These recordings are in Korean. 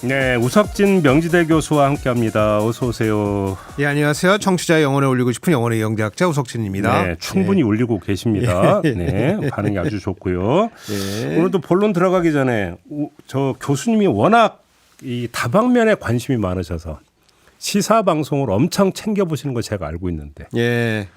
네, 우석진 명지대 교수와 함께합니다. 어서 오세요. 예, 안녕하세요. 청취자 영혼에 올리고 싶은 영혼의 영재학자 우석진입니다. 네, 충분히 올리고 계십니다. 네, 반응이 아주 좋고요. 오늘도 본론 들어가기 전에 저 교수님이 워낙 이 다방면에 관심이 많으셔서 시사 방송을 엄청 챙겨 보시는 거 제가 알고 있는데. 예.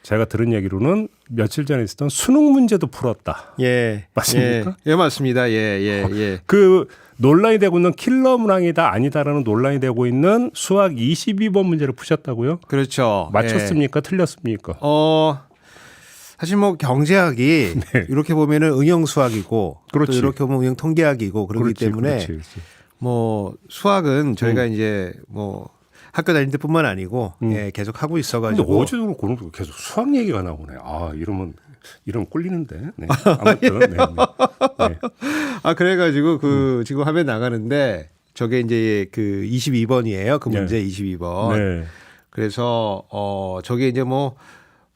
제가 들은 얘기로는 며칠 전에 있었던 수능 문제도 풀었다. 예. 맞습니까? 예, 맞습니다. 예. 그 논란이 되고 있는 킬러 문항이다 아니다라는 논란이 되고 있는 수학 22번 문제를 푸셨다고요? 그렇죠. 맞췄습니까? 틀렸습니까? 사실 뭐 경제학이 네. 이렇게 보면은 응용 수학이고 그렇지. 또 이렇게 보면 응용 통계학이고 그렇기 때문에 그렇지. 뭐 수학은 저희가 이제 뭐 학교 다닐 때뿐만 아니고 예, 계속 하고 근데 있어가지고 어제도 그렇고 계속 수학 얘기가 나오네. 아 이러면 꿀리는데. 네. 아무튼 네. 그래가지고 지금 화면 나가는데 저게 이제 그 22번이에요. 그 문제 22번. 네. 그래서 저게 이제 뭐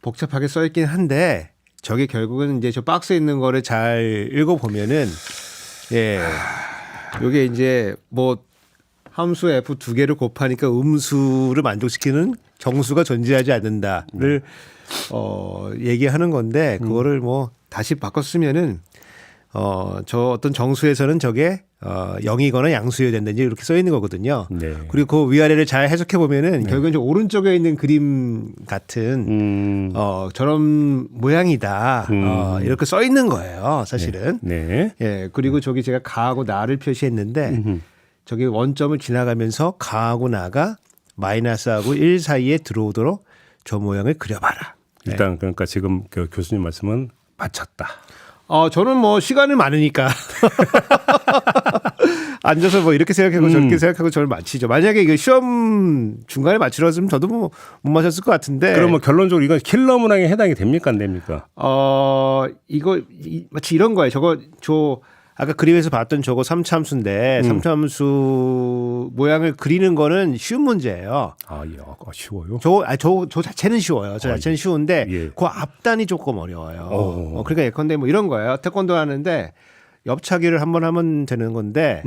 복잡하게 써 있긴 한데 저게 결국은 이제 저 박스에 있는 거를 잘 읽어 보면은 예. 요게 이제 뭐 함수 f 두 개를 곱하니까 음수를 만족시키는 정수가 존재하지 않는다를 얘기하는 건데 그거를 뭐 다시 바꿔 쓰면은 저 어떤 정수에서는 저게 0이거나 양수여야 된다든지 이렇게 써 있는 거거든요. 네. 그리고 그 위아래를 잘 해석해 보면은 결국은 저 오른쪽에 있는 그림 같은 저런 모양이다. 이렇게 써 있는 거예요, 사실은. 네. 예. 그리고 저기 제가 가하고 나를 표시했는데 저기 원점을 지나가면서 가하고 나가 마이너스하고 1 사이에 들어오도록 저 모양을 그려봐라. 일단 그러니까 지금 그 교수님 말씀은 맞췄다. 저는 뭐 시간이 많으니까 앉아서 뭐 이렇게 생각하고 저렇게 생각하고 저를 맞히죠. 만약에 이거 시험 중간에 맞추렸으면 저도 뭐 못 맞췄을 것 같은데. 그러면 결론적으로 이건 킬러 문항에 해당이 됩니까 안 됩니까? 이거 마치 이런 거예요. 저 아까 그림에서 봤던 저거 삼차함수인데 삼차함수 모양을 그리는 거는 쉬운 문제예요. 쉬워요? 저 자체는 쉬워요. 저 자체는 쉬운데 예. 그 앞단이 조금 어려워요. 그러니까 예컨대 뭐 이런 거예요. 태권도 하는데 옆차기를 한 번 하면 되는 건데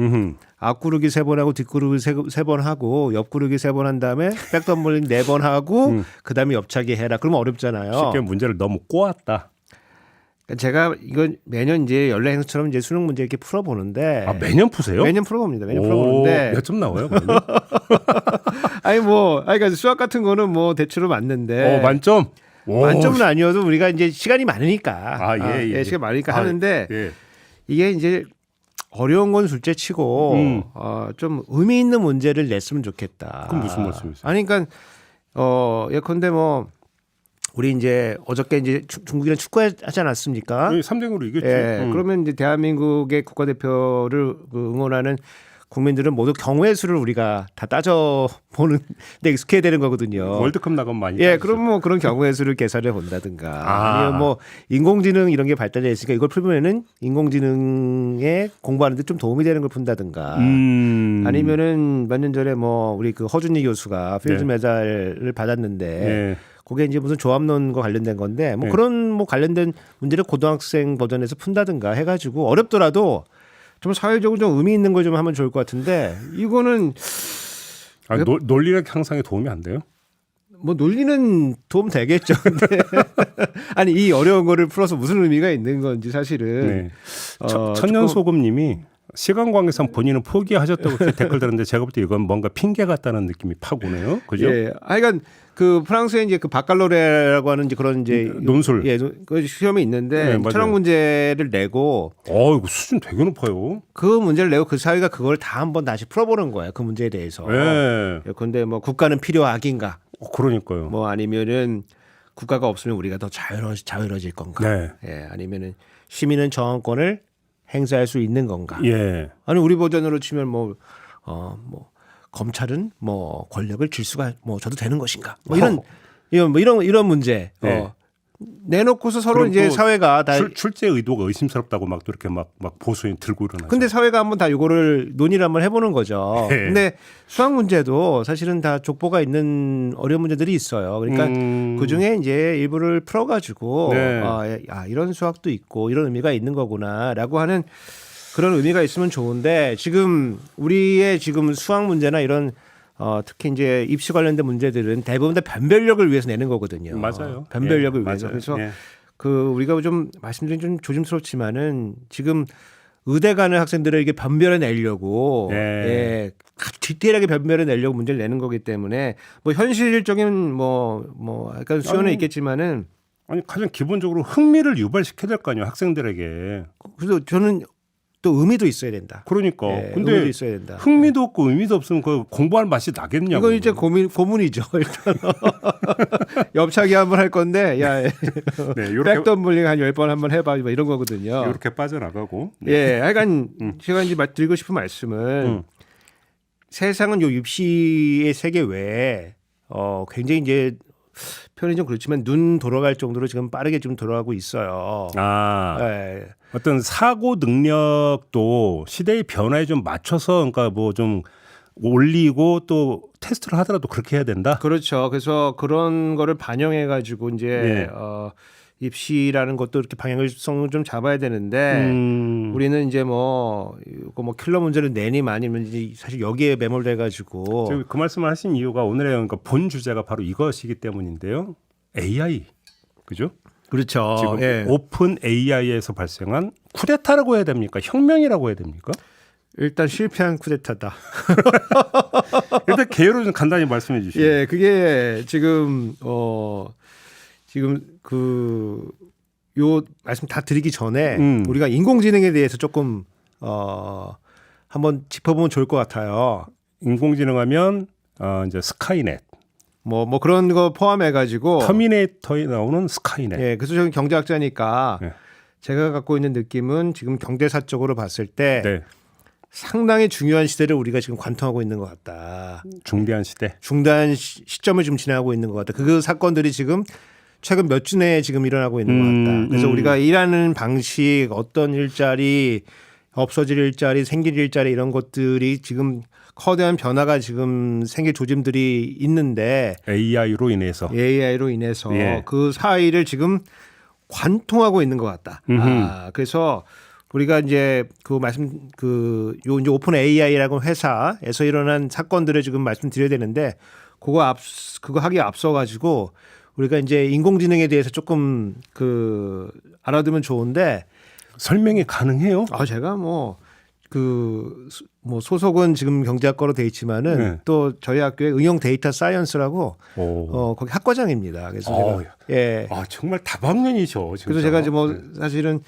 앞구르기 3번 하고 뒷구르기 3번 하고 옆구르기 3번 한 다음에 백덤블링 4번 하고 그다음에 옆차기 해라. 그러면 어렵잖아요. 쉽게 문제를 너무 꼬았다. 제가 이건 매년 이제 연례 행사처럼 이제 수능 문제 이렇게 풀어보는데. 매년 푸세요? 매년 풀어봅니다. 매년 풀어보는데. 몇 점 나와요? 그러니까 수학 같은 거는 뭐 대체로 맞는데. 만점? 만점은 아니어도 우리가 이제 시간이 많으니까. 시간이 많으니까 하는데 예. 이게 이제 어려운 건 둘째 치고 좀 의미 있는 문제를 냈으면 좋겠다. 그럼 무슨 말씀이세요? 아니, 그러니까 예컨대 뭐 우리 이제 어저께 이제 중국이랑 축구하지 않았습니까? 3대0으로 이겼죠. 예, 그러면 이제 대한민국의 국가대표를 응원하는 국민들은 모두 경우의 수를 우리가 다 따져보는 데 익숙해야 되는 거거든요. 월드컵 나가면 많이. 예, 그럼 뭐 그런 경우의 수를 계산해 본다든가. 아니면 뭐 인공지능 이런 게 발달돼 있으니까 이걸 풀면은 인공지능에 공부하는데 좀 도움이 되는 걸 푼다든가. 아니면은 몇 년 전에 뭐 우리 그 허준희 교수가 필드 메달을 받았는데. 네. 그게 이제 무슨 조합론과 관련된 건데 뭐 그런 뭐 관련된 문제를 고등학생 버전에서 푼다든가 해가지고 어렵더라도 좀 사회적으로 좀 의미 있는 걸 좀 하면 좋을 것 같은데 이거는 논리력 향상에 도움이 안 돼요? 뭐 논리는 도움 되겠죠. 근데 아니 이 어려운 거를 풀어서 무슨 의미가 있는 건지 사실은. 네. 천년소금님이 시간 관계상 본인은 포기하셨다고 댓글 들었는데 제가 볼 때 이건 뭔가 핑계 같다는 느낌이 팍 오네요. 그죠? 예. 그러니까 그 프랑스에 이제 그 바칼로레라고 하는 이제 그런 이제 논술. 예, 그 시험이 있는데 철학 문제를 내고. 이거 수준 되게 높아요. 그 문제를 내고 그 사회가 그걸 다 한번 다시 풀어보는 거예요. 그 문제에 대해서. 예. 그런데 뭐 국가는 필요하긴가. 그러니까요. 뭐 아니면은 국가가 없으면 우리가 더 자유로워질 건가. 네. 예. 아니면은 시민은 정권을 행사할 수 있는 건가. 예. 아니 우리 버전으로 치면 뭐 검찰은 뭐 권력을 줄 수가 뭐 줘도 되는 것인가. 뭐 이런 문제. 네. 내놓고서 서로 이제 사회가 다 출제 의도가 의심스럽다고 막 또 이렇게 막 보수인 들고 일어나죠. 근데 사회가 한번 다 이거를 논의를 한번 해보는 거죠. 네. 근데 수학 문제도 사실은 다 족보가 있는 어려운 문제들이 있어요. 그러니까 그 중에 이제 일부를 풀어가지고 네. 이런 수학도 있고 이런 의미가 있는 거구나라고 하는 그런 의미가 있으면 좋은데 지금 우리의 지금 수학 문제나 이런 특히 이제 입시 관련된 문제들은 대부분 다 변별력을 위해서 내는 거거든요. 맞아요. 변별력을 예, 위해서. 맞아요. 그래서 예. 그 우리가 좀 말씀드린 좀 조심스럽지만은 지금 의대 가는 학생들을 이게 변별해 내려고 예. 아주 디테일하게 변별해 내려고 문제를 내는 거기 때문에 뭐 현실적인 뭐 약간 수요는 아니, 있겠지만은 아니 가장 기본적으로 흥미를 유발시켜야 될 거 아니에요 학생들에게. 그래서 저는 또 의미도 있어야 된다. 그러니까. 예, 근데 의미도 있어야 된다. 흥미도 없고 의미도 없으면 그 공부할 맛이 나겠냐고. 이건 이제 고문이죠. 일단 옆차기 한번 할 건데 야 네, 요렇게 백덤블링 한 10번 한번 해봐 뭐 이런 거거든요. 이렇게 빠져나가고. 네. 예, 하여간 제가 이제 드리고 싶은 말씀은 세상은 요 입시의 세계 외에 굉장히 이제 표현이 좀 그렇지만 눈 돌아갈 정도로 지금 빠르게 좀 돌아가고 있어요. 아, 예. 어떤 사고 능력도 시대의 변화에 좀 맞춰서 그러니까 뭐 좀 올리고 또 테스트를 하더라도 그렇게 해야 된다. 그렇죠. 그래서 그런 거를 반영해 가지고 이제 예. 입시라는 것도 이렇게 방향성을 좀 잡아야 되는데 우리는 이제 뭐 킬러 문제를 내니 아니면 이제 사실 여기에 매몰돼 가지고 지금 그 말씀을 하신 이유가 오늘의 그러니까 본 주제가 바로 이것이기 때문인데요. AI, 그죠? 그렇죠. 지금 예. 오픈 AI에서 발생한 쿠데타라고 해야 됩니까? 혁명이라고 해야 됩니까? 일단 실패한 쿠데타다. 일단 개요로 좀 간단히 말씀해 주시죠. 예, 그게 지금 지금 요 말씀 다 드리기 전에 우리가 인공지능에 대해서 조금 한번 짚어보면 좋을 것 같아요. 인공지능하면 이제 스카이넷, 뭐 그런 거 포함해 가지고 터미네이터에 나오는 스카이넷. 예, 그래서 저는 경제학자니까 네. 제가 갖고 있는 느낌은 지금 경제사적으로 봤을 때 네, 상당히 중요한 시대를 우리가 지금 관통하고 있는 것 같다. 중대한 시대. 중단 시점을 지금 지나고 있는 것 같다. 그 사건들이 지금 최근 몇 주 내에 지금 일어나고 있는 것 같다. 그래서 우리가 일하는 방식, 어떤 일자리, 없어질 일자리, 생길 일자리 이런 것들이 지금 커다란 변화가 지금 생길 조짐들이 있는데 AI로 인해서. AI로 인해서 예. 그 사이를 지금 관통하고 있는 것 같다. 그래서 우리가 이제 요 이제 오픈 AI라고 회사에서 일어난 사건들을 지금 말씀드려야 되는데 그거 하기에 앞서 가지고 우리가 이제 인공지능에 대해서 조금 알아두면 좋은데 설명이 가능해요? 제가 뭐 소속은 지금 경제학과로 돼 있지만은 네. 또 저희 학교에 응용 데이터 사이언스라고 오. 거기 학과장입니다. 그래서 제가 예. 정말 다방면이셔. 진짜. 그래서 제가 이제 뭐 사실은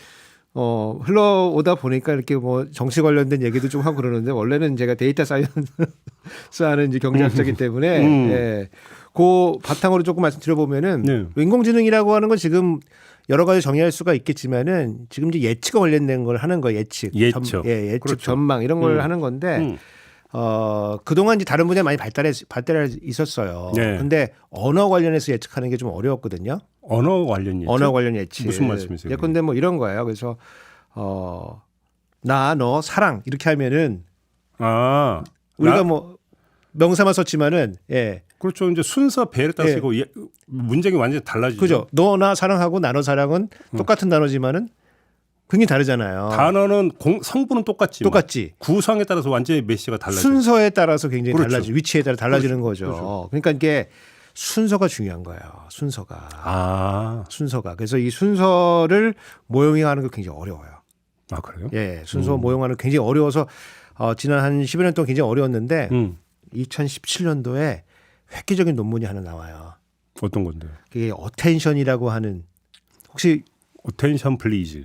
흘러오다 보니까 이렇게 뭐 정치 관련된 얘기도 좀 하고 그러는데 원래는 제가 데이터 사이언스 하는 이제 경제학자이기 때문에 예. 그 바탕으로 조금 말씀드려보면은 네. 인공지능이라고 하는 건 지금 여러 가지 정의할 수가 있겠지만은 지금 이제 예측과 관련된 걸 하는 거예요. 예측. 예측. 예측 그렇죠. 전망 이런 걸 하는 건데 그동안 이제 다른 분야에 많이 발달해 있었어요. 네. 근데 언어 관련해서 예측하는 게 좀 어려웠거든요. 언어 관련 예측. 언어 관련 예측. 무슨 말씀이세요? 예컨대 뭐 이런 거예요. 그래서 나, 너, 사랑 이렇게 하면은 우리가 뭐 명사만 썼지만은 예. 그렇죠. 이제 순서 배를 따지고 문장이 완전히 달라지죠. 그죠. 너나 사랑하고 나너 사랑은 똑같은 단어지만은 굉장히 다르잖아요. 단어는 성분은 똑같지. 구성에 따라서 완전히 메시지가 달라져요. 순서에 따라서 굉장히 그렇죠. 달라지. 위치에 따라 달라지는 거죠. 그렇죠. 그러니까 이게 순서가 중요한 거예요. 순서가. 순서가. 그래서 이 순서를 모형화하는 게 굉장히 어려워요. 그래요? 예, 순서 모형화는 굉장히 어려워서 지난 한 10여 년 동안 굉장히 어려웠는데 2017년도에 획기적인 논문이 하나 나와요. 어떤 건데요? 그게 어텐션이라고 하는 혹시 어텐션 플리즈.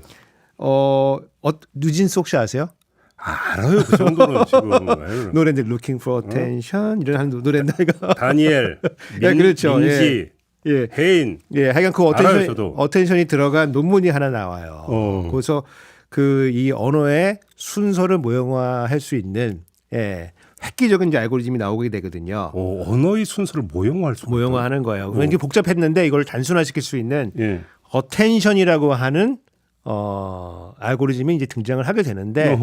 뉴진스 혹시 아세요? 알아요. 그 정도는 지금. 노래인데 Looking for Attention 이런 하는 노래인데 이거. 다니엘, 그렇죠. 민지, 예. 헤인. 예, 하여간 그 알아요, 저도. 어텐션이 들어간 논문이 하나 나와요. 그래서 이 언어의 순서를 모형화할 수 있는 획기적인 이제 알고리즘이 나오게 되거든요. 언어의 순서를 모형화할 수 모형화하는 거예요. 굉장히 복잡했는데 이걸 단순화시킬 수 있는 예. 어텐션이라고 하는 알고리즘이 이제 등장을 하게 되는데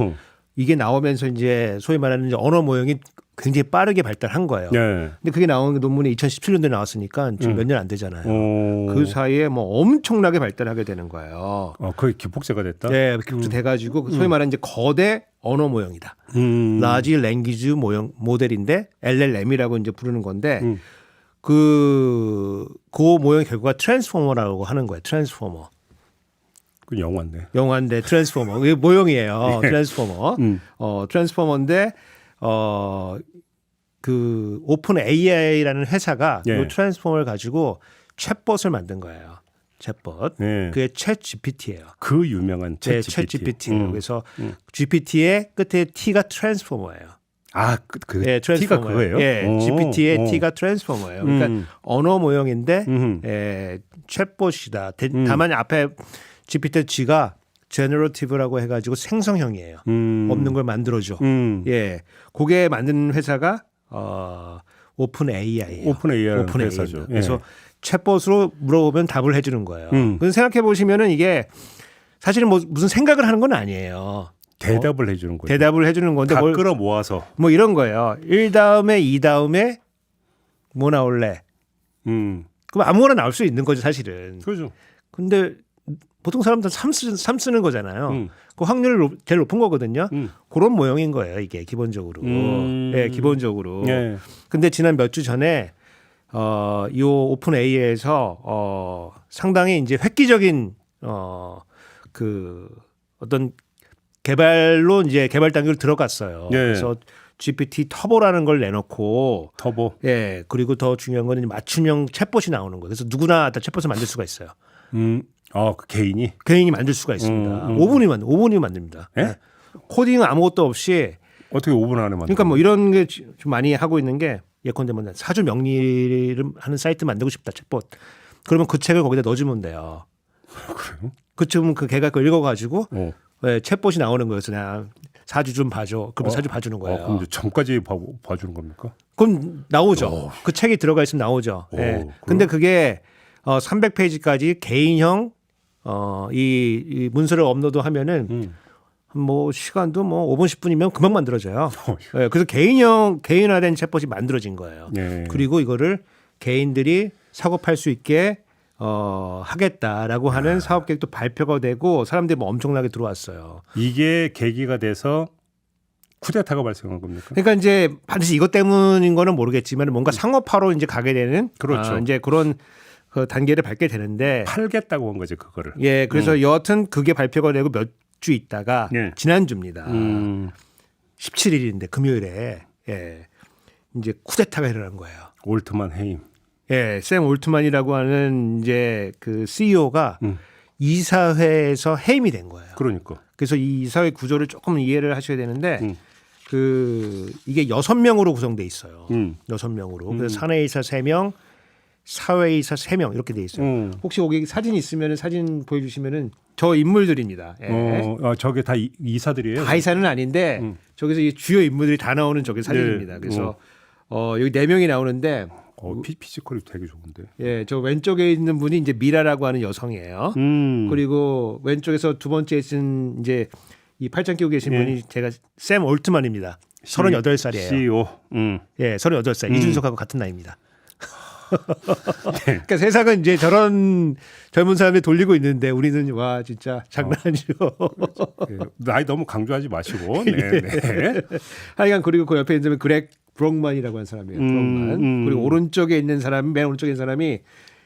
이게 나오면서 이제 소위 말하는 이제 언어 모형이 굉장히 빠르게 발달한 거예요. 네. 근데 그게 나온 논문이 2017년도에 나왔으니까 지금 몇 년 안 되잖아요. 오. 그 사이에 뭐 엄청나게 발달하게 되는 거예요. 거의 기폭제가 됐다. 네, 그렇게 돼가지고 소위 말하는 이제 거대 언어 모형이다. 라지 랭귀지 모형 모델인데 LLM이라고 이제 부르는 건데 그 모형 결과가 트랜스포머라고 하는 거예요. 트랜스포머. 그 영화인데. 영화인데 트랜스포머. 이게 모형이에요. 트랜스포머. 트랜스포머인데 그 오픈 AI라는 회사가 예. 이 트랜스포머를 가지고 챗봇을 만든 거예요. 챗봇. 네. 그게 챗 GPT예요. 그 유명한 네, 챗 챗 GPT예요. 그래서 GPT의 끝에 T가 트랜스포머예요. 그 예, T가 트랜스포머예요. 그거예요? 예, 오, GPT의 오. T가 트랜스포머예요. 그러니까 언어 모형인데 챗봇이다. 다만 앞에 GPT G가 제너러티브라고 해가지고 생성형이에요. 없는 걸 만들어줘. 예, 그게 만든 회사가 오픈 AI예요. 오픈 AI라는 회사죠. 그래서 예. 챗봇으로 물어보면 답을 해주는 거예요. 그래서 생각해 보시면은 이게 사실은 뭐 무슨 생각을 하는 건 아니에요. 대답을 해주는 거죠. 대답을 해주는 건데 다 뭘 끌어 모아서. 뭐 이런 거예요. 1 다음에 2 다음에 뭐 나올래? 그럼 아무거나 나올 수 있는 거죠, 사실은. 그렇죠. 근데 보통 사람들은 3 쓰는 거잖아요. 그 확률이 제일 높은 거거든요. 그런 모형인 거예요, 이게 기본적으로. 네, 기본적으로. 예. 근데 지난 몇 주 전에 이 오픈 AI에서 상당히 이제 획기적인 그 어떤 개발로 이제 개발 단계로 들어갔어요. 예. 그래서 GPT 터보라는 걸 내놓고 터보. 예, 그리고 더 중요한 건 이제 맞춤형 챗봇이 나오는 거예요. 그래서 누구나 다 챗봇을 만들 수가 있어요. 그 개인이. 개인이 만들 수가 있습니다. 5분이면 만듭니다. 예? 네. 코딩은 아무것도 없이 어떻게 5분 안에 만들? 그러니까 뭐 이런 게 좀 많이 하고 있는 게 예컨대 뭐 사주 명리를 하는 사이트 만들고 싶다 챗봇. 그러면 그 책을 거기다 넣어주면 돼요. 그래요? 그쯤은 그 걔가 그걸 읽어가지고 어. 네, 챗봇이 나오는 거예요. 그냥 사주 좀 봐줘. 그럼 사주 봐주는 거예요. 그럼 이제 점까지 봐주는 겁니까? 그럼 나오죠. 그 책이 들어가 있으면 나오죠. 예. 근데 그게 300페이지까지 개인형 이 문서를 업로드하면은 뭐 시간도 뭐 5분 10분이면 금방 만들어져요. 예, 그래서 개인화된 챗봇이 만들어진 거예요. 네. 그리고 이거를 개인들이 사고 팔 수 있게 하겠다라고 하는 사업 계획도 발표가 되고 사람들이 뭐 엄청나게 들어왔어요. 이게 계기가 돼서 쿠데타가 발생한 겁니까? 그러니까 이제 반드시 이것 때문인 거는 모르겠지만 뭔가 상업화로 이제 가게 되는 그렇죠. 이제 그런 그 단계를 밟게 되는데 팔겠다고 한 거지 그거를. 예, 그래서 여하튼 그게 발표가 되고 몇 주 있다가 예. 지난주입니다. 17일인데 금요일에 이제 쿠데타가 일어난 거예요. 올트만 해임. 예, 샘 올트만이라고 하는 이제 그 CEO가 이사회에서 해임이 된 거예요. 그러니까. 그래서 이 이사회 구조를 조금 이해를 하셔야 되는데 그 이게 6명으로 구성돼 있어요. 6명으로. 그래서 사내이사 3명, 사회이사 3명 이렇게 돼 있어요. 혹시 여기 사진 있으면 사진 보여주시면은 저 인물들입니다. 예. 저게 다 이사들이에요? 다 이사는 아닌데 저기서 이 주요 인물들이 다 나오는 저게 사진입니다. 그래서 여기 4명이 나오는데 피지컬이 되게 좋은데. 예, 저 왼쪽에 있는 분이 이제 미라라고 하는 여성이에요. 그리고 왼쪽에서 두 번째 있은 이제 이 팔짱 끼고 계신 분이 제가 샘 올트만입니다. 38살이에요. CEO. 예, 38살. 이준석하고 같은 나이입니다. 그러니까 세상은 이제 저런 젊은 사람이 돌리고 있는데 우리는 와 진짜 장난 아니죠. 네. 나이 너무 강조하지 마시고. 네. 네. 하여간 그리고 그 옆에 있는 그렉 브록만이라고 하는 사람이에요. 브록만. 그리고 오른쪽에 있는 사람이 맨 오른쪽에 있는 사람이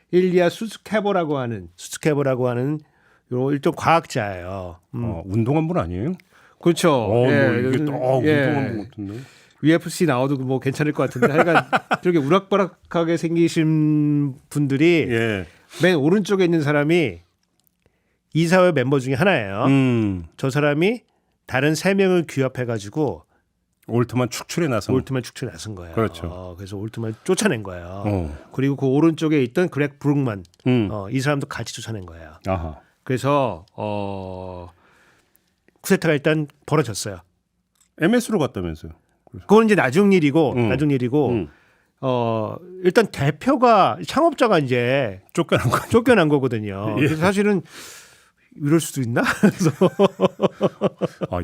일리아 수스케버라고 하는 요 일종 과학자예요. 운동한 분 아니에요? 그렇죠. 이게 또 운동한 분 같은데. UFC 나와도 뭐 괜찮을 것 같은데 하여간 저렇게 우락부락하게 생기신 분들이 맨 오른쪽에 있는 사람이 이사회 멤버 중에 하나예요. 저 사람이 다른 3명을 규합해가지고 올트만 축출에 나선. 올트만 축출에 나선 거예요. 그렇죠. 그래서 올트만 쫓아낸 거예요. 그리고 그 오른쪽에 있던 그렉 브룩만 이 사람도 같이 쫓아낸 거예요. 아하. 그래서 쿠데타가 일단 벌어졌어요. MS로 갔다면서요? 그건 이제 나중 일이고 일단 대표가 창업자가 이제 쫓겨난 거거든요. 그래서 사실은 이럴 수도 있나? 그래서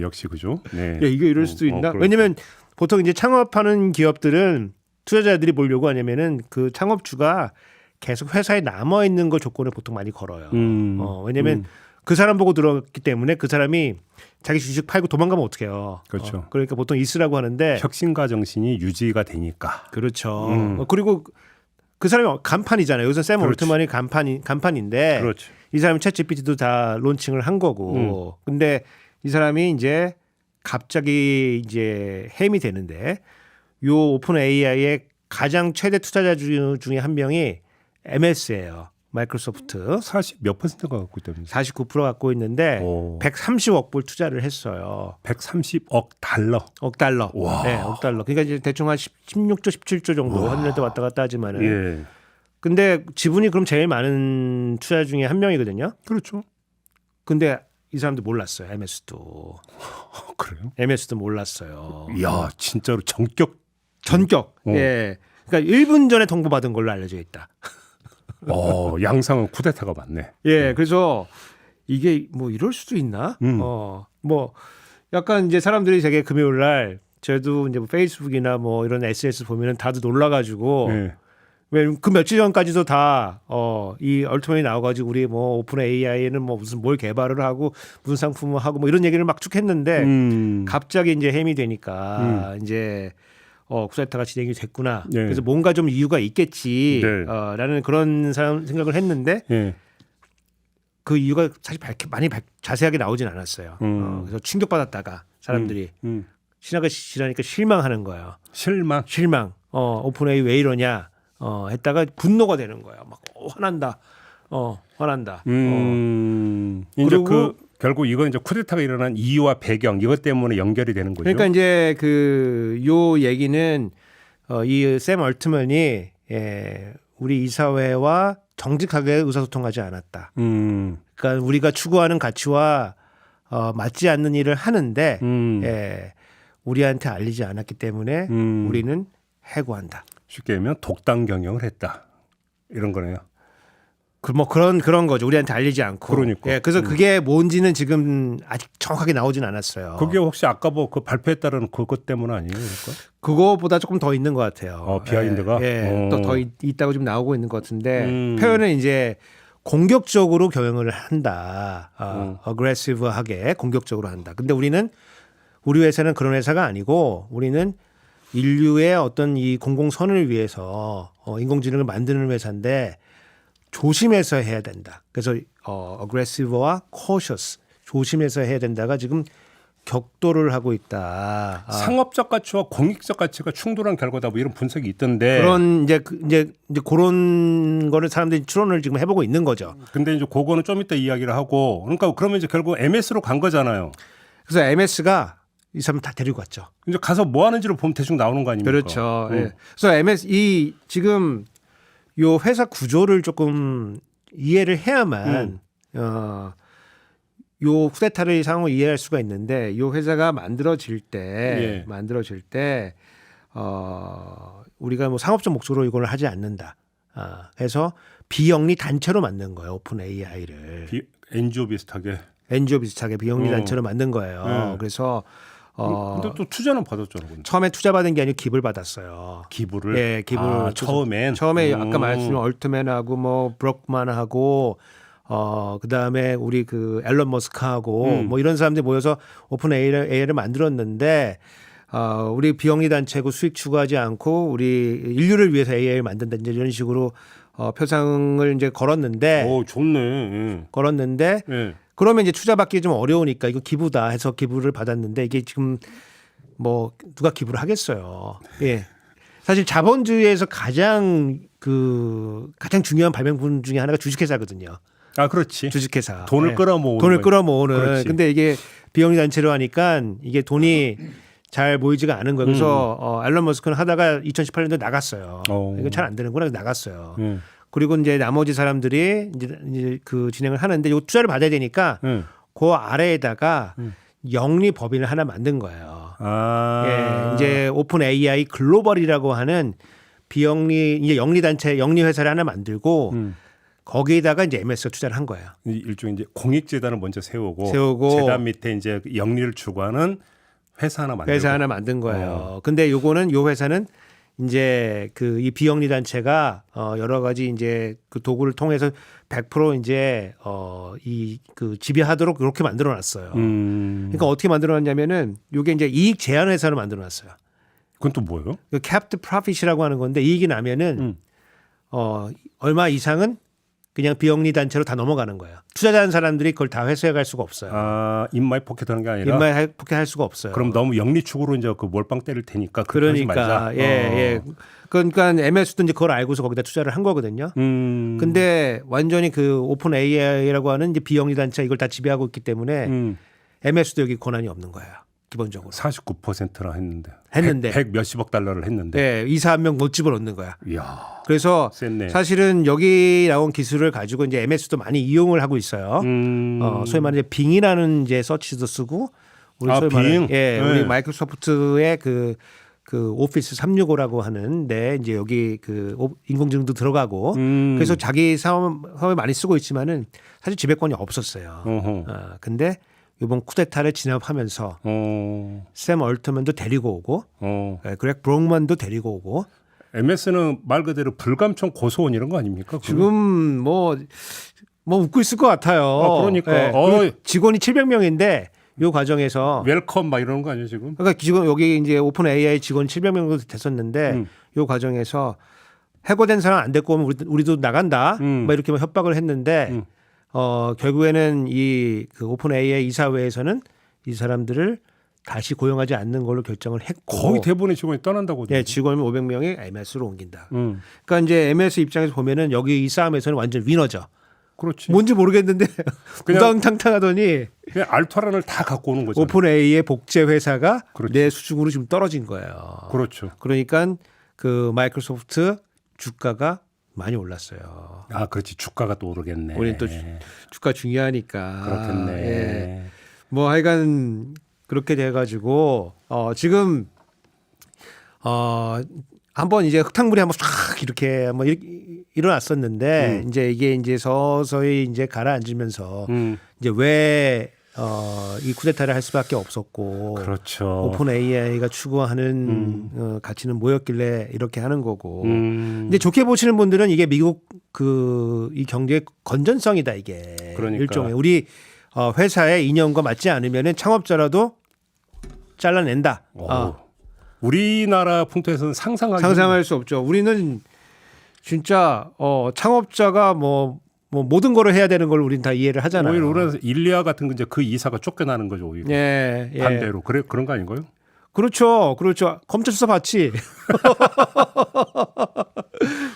역시 그죠? 네. 이게 이럴 수도 있나? 그렇죠. 왜냐면 보통 이제 창업하는 기업들은 투자자들이 뭘 요구하냐면은 그 창업주가 계속 회사에 남아 있는 거 조건을 보통 많이 걸어요. 왜냐면 그 사람 보고 들어갔기 때문에 그 사람이 자기 주식 팔고 도망가면 어떡해요. 그렇죠. 그러니까 보통 있으라고 하는데 혁신가 정신이 유지가 되니까. 그렇죠. 그리고 그 사람이 간판이잖아요. 여기서 샘 그렇지. 올트만이 간판인데 그렇죠. 이 사람이 챗 GPT도 다 론칭을 한 거고. 근데 이 사람이 이제 갑자기 이제 해임이 되는데 요 오픈 AI의 가장 최대 투자자 중에 한 명이 MS예요. 마이크로소프트. 40 몇 퍼센트가 갖고 있다면서요? 49% 갖고 있는데 오. 130억 불 투자를 했어요. 130억 달러. 억 달러. 와. 네, 억 달러. 그러니까 이제 대충 한 16조, 17조 정도 한 년대 왔다 갔다 하지만은. 예. 근데 지분이 그럼 제일 많은 투자 중에 한 명이거든요. 그렇죠. 근데 이 사람도 몰랐어요. MS도. 그래요? MS도 몰랐어요. 이야, 진짜로 전격. 전격. 예. 그러니까 1분 전에 통보받은 걸로 알려져 있다. 양상은 쿠데타가 맞네. 예. 그래서 이게 뭐 이럴 수도 있나? 뭐 약간 이제 사람들이 되게 금요일 날 저도 이제 뭐 페이스북이나 뭐 이런 SNS 보면은 다들 놀라가지고 예. 왜 그 며칠 전까지도 다 이 얼트맨이 나와가지고 우리 뭐 오픈 AI는 뭐 무슨 뭘 개발을 하고 무슨 상품을 하고 뭐 이런 얘기를 막 쭉 했는데 갑자기 이제 해임이 되니까 이제 쿠데타가 진행이 됐구나. 네. 그래서 뭔가 좀 이유가 있겠지. 네. 라는 그런 생각을 했는데 예. 그 이유가 사실 많이 자세하게 나오진 않았어요. 그래서 충격받았다가 사람들이 지나니까 실망하는 거예요. 실망. 오픈 AI 왜 이러냐. 했다가 분노가 되는 거예요. 막 화난다. 화난다. 이제 그리고 결국 이건 이제 쿠데타가 일어난 이유와 배경 이것 때문에 연결이 되는 거죠. 그러니까 이제 요 얘기는 이 샘 얼트먼이 우리 이사회와 정직하게 의사소통하지 않았다. 그러니까 우리가 추구하는 가치와 맞지 않는 일을 하는데 우리한테 알리지 않았기 때문에 우리는 해고한다. 쉽게 얘기하면 독단 경영을 했다. 이런 거네요. 그런 거죠. 우리한테 알리지 않고. 그러니까. 예, 그래서 그게 뭔지는 지금 아직 정확하게 나오진 않았어요. 그게 혹시 아까 뭐 그 발표했다는 그것 때문 아니에요? 그러니까? 그거보다 조금 더 있는 것 같아요. 비하인드가? 더 있다고 지금 나오고 있는 것 같은데 표현은 이제 공격적으로 경영을 한다. 어그레시브하게 공격적으로 한다. 근데 우리 회사는 그런 회사가 아니고 우리는 인류의 어떤 이 공공선을 위해서 인공지능을 만드는 회사인데 조심해서 해야 된다. 그래서 aggressive와 cautious 조심해서 해야 된다가 지금 격돌을 하고 있다. 상업적 가치와 공익적 가치가 충돌한 결과다. 뭐 이런 분석이 있던데. 그런 이제 그런 거를 사람들이 추론을 지금 해보고 있는 거죠. 근데 이제 그거는 좀 이따 이야기를 하고. 그러니까 그러면 이제 결국 MS로 간 거잖아요. 그래서 MS가 이 사람 다 데리고 갔죠. 이제 가서 뭐 하는지를 보면 대충 나오는 거 아닙니까? 그렇죠. 예. 그래서 MS 지금 요 회사 구조를 조금 이해를 해야만 요 쿠데타를 상황을 이해할 수가 있는데 요 회사가 만들어질 때 우리가 뭐 상업적 목적으로 이걸 하지 않는다. 그래서 비영리 단체로 만든 거예요. 오픈 AI를. NGO 비슷하게. NGO 비슷하게 비영리 단체로 만든 거예요. 그래서 근데 또 투자는 받았잖아요. 근데. 처음에 투자 받은 게 아니고 기부를 받았어요. 기부를. 예, 기부를. 처음에 아까 말씀드린 얼트맨하고 뭐 브록만하고 그다음에 우리 그 앨런 머스크하고 뭐 이런 사람들이 모여서 오픈 AI를 만들었는데 우리 비영리 단체고 수익 추구하지 않고 우리 인류를 위해서 AI를 만든다 이제 이런 식으로 표상을 이제 걸었는데 오, 좋네. 걸었는데 예. 그러면 이제 투자 받기 좀 어려우니까 이거 기부다 해서 기부를 받았는데 이게 지금 뭐 누가 기부를 하겠어요. 예. 사실 자본주의에서 가장 중요한 발명품 중에 하나가 주식회사거든요. 아, 그렇지. 주식회사. 돈을 예. 끌어모으는. 돈을 끌어모으는. 그렇지. 근데 이게 비영리 단체로 하니까 이게 돈이 잘 모이지가 않은 거예요. 그래서 앨런 머스크는 하다가 2018년도에 나갔어요. 이거 잘 안 되는구나 나갔어요. 그리고 이제 나머지 사람들이 이제 그 진행을 하는데 이 투자를 받아야 되니까 그 아래에다가 영리 법인을 하나 만든 거예요. 예, 이제 오픈 AI 글로벌이라고 하는 비영리 이제 영리 단체 영리 회사를 하나 만들고 거기에다가 이제 MS가 투자를 한 거예요. 일종의 이제 공익재단을 먼저 세우고 세우고 재단 밑에 이제 영리를 추구하는 회사 하나 만들고. 회사 하나 만든 거예요. 근데 요거는 요 회사는 이제 그 이 비영리 단체가 여러 가지 이제 그 도구를 통해서 100% 이제 이 그 지배하도록 그렇게 만들어 놨어요. 그러니까 어떻게 만들어 놨냐면은 요게 이제 이익 제한 회사를 만들어 놨어요. 그건 또 뭐예요? 그 capped profit이라고 하는 건데 이익이 나면은 얼마 이상은 그냥 비영리 단체로 다 넘어가는 거예요. 투자자는 사람들이 그걸 다 회수해 갈 수가 없어요. 아, 인마이 포켓하는 게 아니라. 인마이 포켓할 수가 없어요. 그럼 너무 영리 축으로 이제 그 몰빵 때릴 테니까 그러지 그러니까 말자. 예. 그러니까 MS도 이제 그걸 알고서 거기다 투자를 한 거거든요. 근데 완전히 그 오픈 AI라고 하는 이제 비영리 단체가 이걸 다 지배하고 있기 때문에 MS도 여기 권한이 없는 거예요. 기본적으로. 49%라 했는데. 했는데. 100 몇십억 달러를 했는데. 네, 이사 한 명 못 집어넣는 거야. 이야. 그래서 셌네. 사실은 여기 나온 기술을 가지고 이제 MS도 많이 이용을 하고 있어요. 소위 말하는 이제 빙이라는 이제 서치도 쓰고 우리 소위 말하는 우리 마이크로소프트의 그 오피스 365라고 하는데 이제 여기 그 인공지능도 들어가고 그래서 자기 사업에 많이 쓰고 있지만은 사실 지배권이 없었어요. 근데 이번 쿠데타를 진압하면서 샘 얼트먼도 데리고 오고 그렉 브록만도 데리고 오고 MS는 말 그대로 불감청 고소원 이런 거 아닙니까? 지금 뭐 웃고 있을 것 같아요. 그러니까 직원이 700명인데 이 과정에서 웰컴 막 이러는 거 아니에요 지금? 그러니까 지금 여기 이제 오픈 AI 직원 700명 정도 됐었는데 이 과정에서 해고된 사람 안 데리고 오면 우리도 나간다. 막 이렇게 협박을 했는데 결국에는 이 그 오픈 AI 이사회에서는 이 사람들을 다시 고용하지 않는 걸로 결정을 했고 거의 대부분의 직원이 떠난다고. 네, 직원 500명이 MS로 옮긴다. 그러니까 이제 MS 입장에서 보면은 여기 이 싸움에서는 완전 위너죠. 그렇지. 뭔지 모르겠는데 우당탕탕하더니 그냥 알토란을 다 갖고 오는 거죠. 오픈 AI의 복제 회사가 그렇죠. 내 수준으로 지금 떨어진 거예요. 그렇죠. 그러니까 그 마이크로소프트 주가가 많이 올랐어요. 아, 그렇지. 주가가 또 오르겠네. 우리는 또 주가 중요하니까. 그렇겠네. 예. 뭐 하여간 그렇게 돼가지고 지금 한번 이제 흙탕물이 한번 쫙 이렇게 한번 일어났었는데 이제 이게 이제 서서히 이제 가라앉으면서 이제 왜 이 쿠데타를 할 수밖에 없었고 그렇죠. 오픈 AI가 추구하는 가치는 뭐였길래 이렇게 하는 거고. 근데 좋게 보시는 분들은 이게 미국 그 이 경제의 건전성이다 이게. 그러니까. 일종의 우리 회사의 이념과 맞지 않으면은 창업자라도 잘라낸다. 우리나라 풍토에서는 상상할 수 없죠. 우리는 진짜 창업자가 뭐 모든 거를 해야 되는 걸 우리는 다 이해를 하잖아요. 오히려 우리나라에서 일리아 같은 이제 그 이사가 쫓겨나는 거죠 오히려. 예. 반대로 그런 거 아닌가요? 그렇죠. 검찰 수사 받지.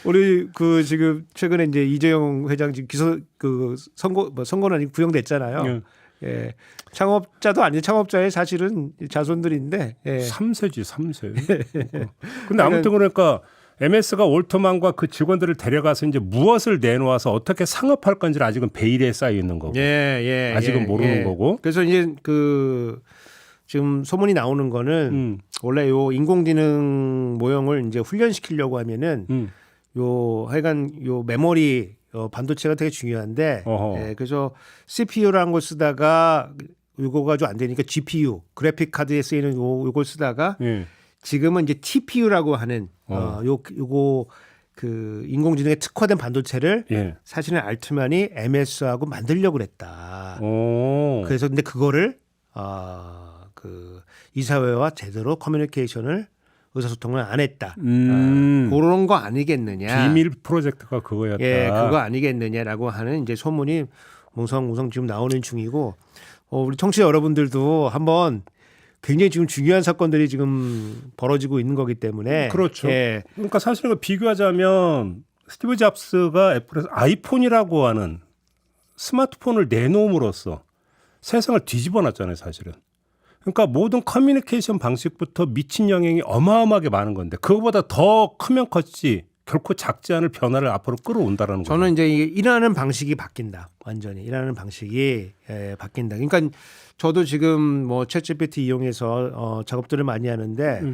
우리 그 지금 최근에 이제 이재용 회장 지금 기소 그 선고는 아니고 구형됐잖아요. 예. 창업자도 아닌 창업자의 사실은 자손들인데. 예. 3세지 3세. 근데 아무튼 그러니까 MS가 올트만과 그 직원들을 데려가서 이제 무엇을 내놓아서 어떻게 상업할 건지를 아직은 베일에 쌓여 있는 거고. 아직은 모르는 거고. 그래서 이제 그 지금 소문이 나오는 거는 원래 요 인공지능 모형을 이제 훈련시키려고 하면은 요 하여간 요 메모리 반도체가 되게 중요한데 그래서 CPU라는 걸 쓰다가 요거가 좀 안 되니까 GPU 그래픽 카드에 쓰이는 요걸 쓰다가 지금은 이제 TPU라고 하는 요거 그 인공지능에 특화된 반도체를 사실은 알트만이 MS하고 만들려고 그랬다. 그래서 근데 그거를 그 이사회와 제대로 커뮤니케이션을 의사소통을 안 했다. 그런 거 아니겠느냐. 비밀 프로젝트가 그거였다. 예, 그거 아니겠느냐라고 하는 이제 소문이 몽성몽성 지금 나오는 중이고 우리 청취자 여러분들도 한번 굉장히 지금 중요한 사건들이 지금 벌어지고 있는 거기 때문에 그렇죠. 그러니까 사실은 비교하자면 스티브 잡스가 애플에서 아이폰이라고 하는 스마트폰을 내놓음으로써 세상을 뒤집어 놨잖아요, 사실은. 그러니까 모든 커뮤니케이션 방식부터 미친 영향이 어마어마하게 많은 건데 그거보다 더 크면 컸지 결코 작지 않을 변화를 앞으로 끌어온다라는 거죠. 저는 이제 이게 일하는 방식이 바뀐다. 완전히 일하는 방식이 바뀐다. 그러니까 저도 지금 뭐 챗GPT 이용해서 작업들을 많이 하는데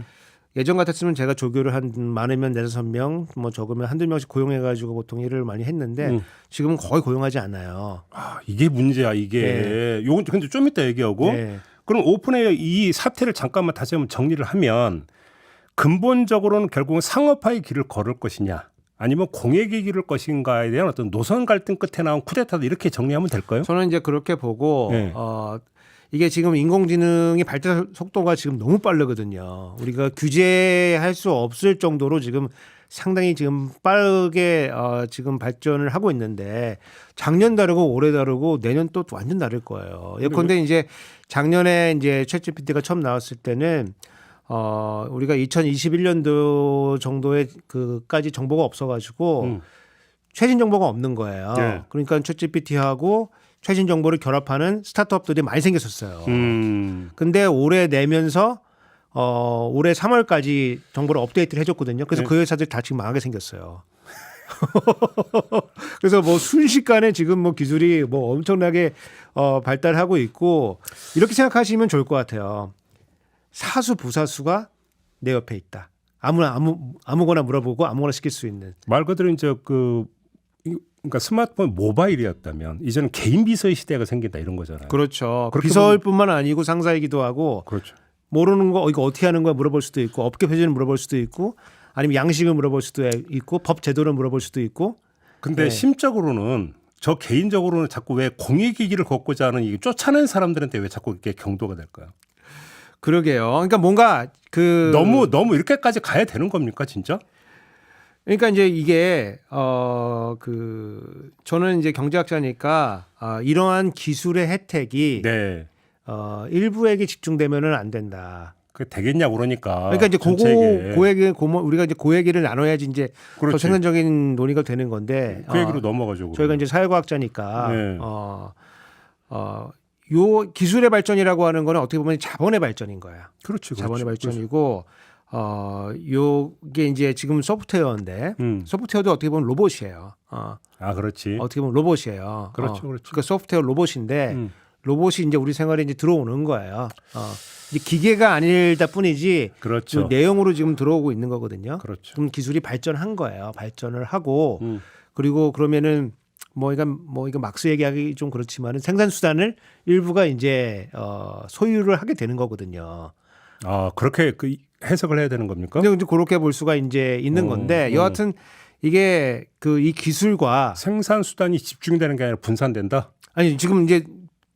예전 같았으면 제가 조교를 한 많으면 4-5명, 뭐 적으면 1-2명씩 고용해가지고 보통 일을 많이 했는데 지금은 거의 고용하지 않아요. 이게 문제야 이게. 요건 근데 좀 이따 얘기하고 그럼 오픈AI 이 사태를 잠깐만 다시 한번 정리를 하면 근본적으로는 결국은 상업화의 길을 걸을 것이냐 아니면 공액의 길을 것인가에 대한 어떤 노선 갈등 끝에 나온 쿠데타다 이렇게 정리하면 될까요? 저는 이제 그렇게 보고 네. 이게 지금 인공지능이 발달 속도가 지금 너무 빠르거든요. 우리가 규제할 수 없을 정도로 지금 상당히 지금 빠르게 지금 발전을 하고 있는데 작년 다르고 올해 다르고 내년 또 완전 다를 거예요. 예컨대 이제 작년에 이제 챗GPT가 처음 나왔을 때는 우리가 2021년도 정도에 그까지 정보가 없어가지고 최신 정보가 없는 거예요. 네. 그러니까 챗GPT하고 최신 정보를 결합하는 스타트업들이 많이 생겼었어요. 근데 올해 내면서 올해 3월까지 정보를 업데이트를 해줬거든요. 그래서 네. 그 회사들 다 지금 망하게 생겼어요. 그래서 뭐 순식간에 지금 뭐 기술이 뭐 엄청나게 발달하고 있고 이렇게 생각하시면 좋을 것 같아요. 사수 부사수가 내 옆에 있다. 아무거나 물어보고 아무거나 시킬 수 있는. 말 그대로 이제 그러니까 스마트폰 모바일이었다면 이제는 개인 비서의 시대가 생긴다 이런 거잖아요. 그렇죠. 그렇게 비서일뿐만 아니고 상사이기도 하고 그렇죠. 모르는 거 이거 어떻게 하는 거야 물어볼 수도 있고 업계 표준을 물어볼 수도 있고 아니면 양식을 물어볼 수도 있고 법 제도를 물어볼 수도 있고. 근데 네. 심적으로는 저 개인적으로는 자꾸 왜 공익이기를 걷고자 하는 이 쫓아낸 사람들한테 왜 자꾸 이렇게 경도가 될까요? 그러게요. 그러니까 뭔가 너무 이렇게까지 가야 되는 겁니까 진짜? 그러니까 이제 이게 저는 이제 경제학자니까 이러한 기술의 혜택이 네. 일부에게 집중되면은 안 된다. 그 되겠냐 그러니까. 그러니까 이제 전체에게. 우리가 이제 그 얘기를 나눠야지 이제 더 그렇지. 생산적인 논의가 되는 건데 그 얘기로 넘어가죠. 저희가 이제 사회과학자니까 네. 요 기술의 발전이라고 하는 거는 어떻게 보면 자본의 발전인 거야. 그렇죠. 자본의 발전이고 요게 이제 지금 소프트웨어인데 소프트웨어도 어떻게 보면 로봇이에요. 그렇지. 어떻게 보면 로봇이에요. 그렇죠. 그러니까 소프트웨어 로봇인데 로봇이 이제 우리 생활에 이제 들어오는 거예요. 이제 기계가 아닐다 뿐이지 그렇죠. 그 내용으로 지금 들어오고 있는 거거든요. 그렇죠. 그럼 기술이 발전한 거예요. 발전을 하고 그리고 그러면은 이거 막스 얘기하기 좀 그렇지만은 생산 수단을 일부가 이제 소유를 하게 되는 거거든요. 그렇게 그 해석을 해야 되는 겁니까? 근데 이제 그렇게 볼 수가 이제 있는 건데 여하튼 이게 이 기술과 생산 수단이 집중되는 게 아니라 분산된다. 아니 지금 이제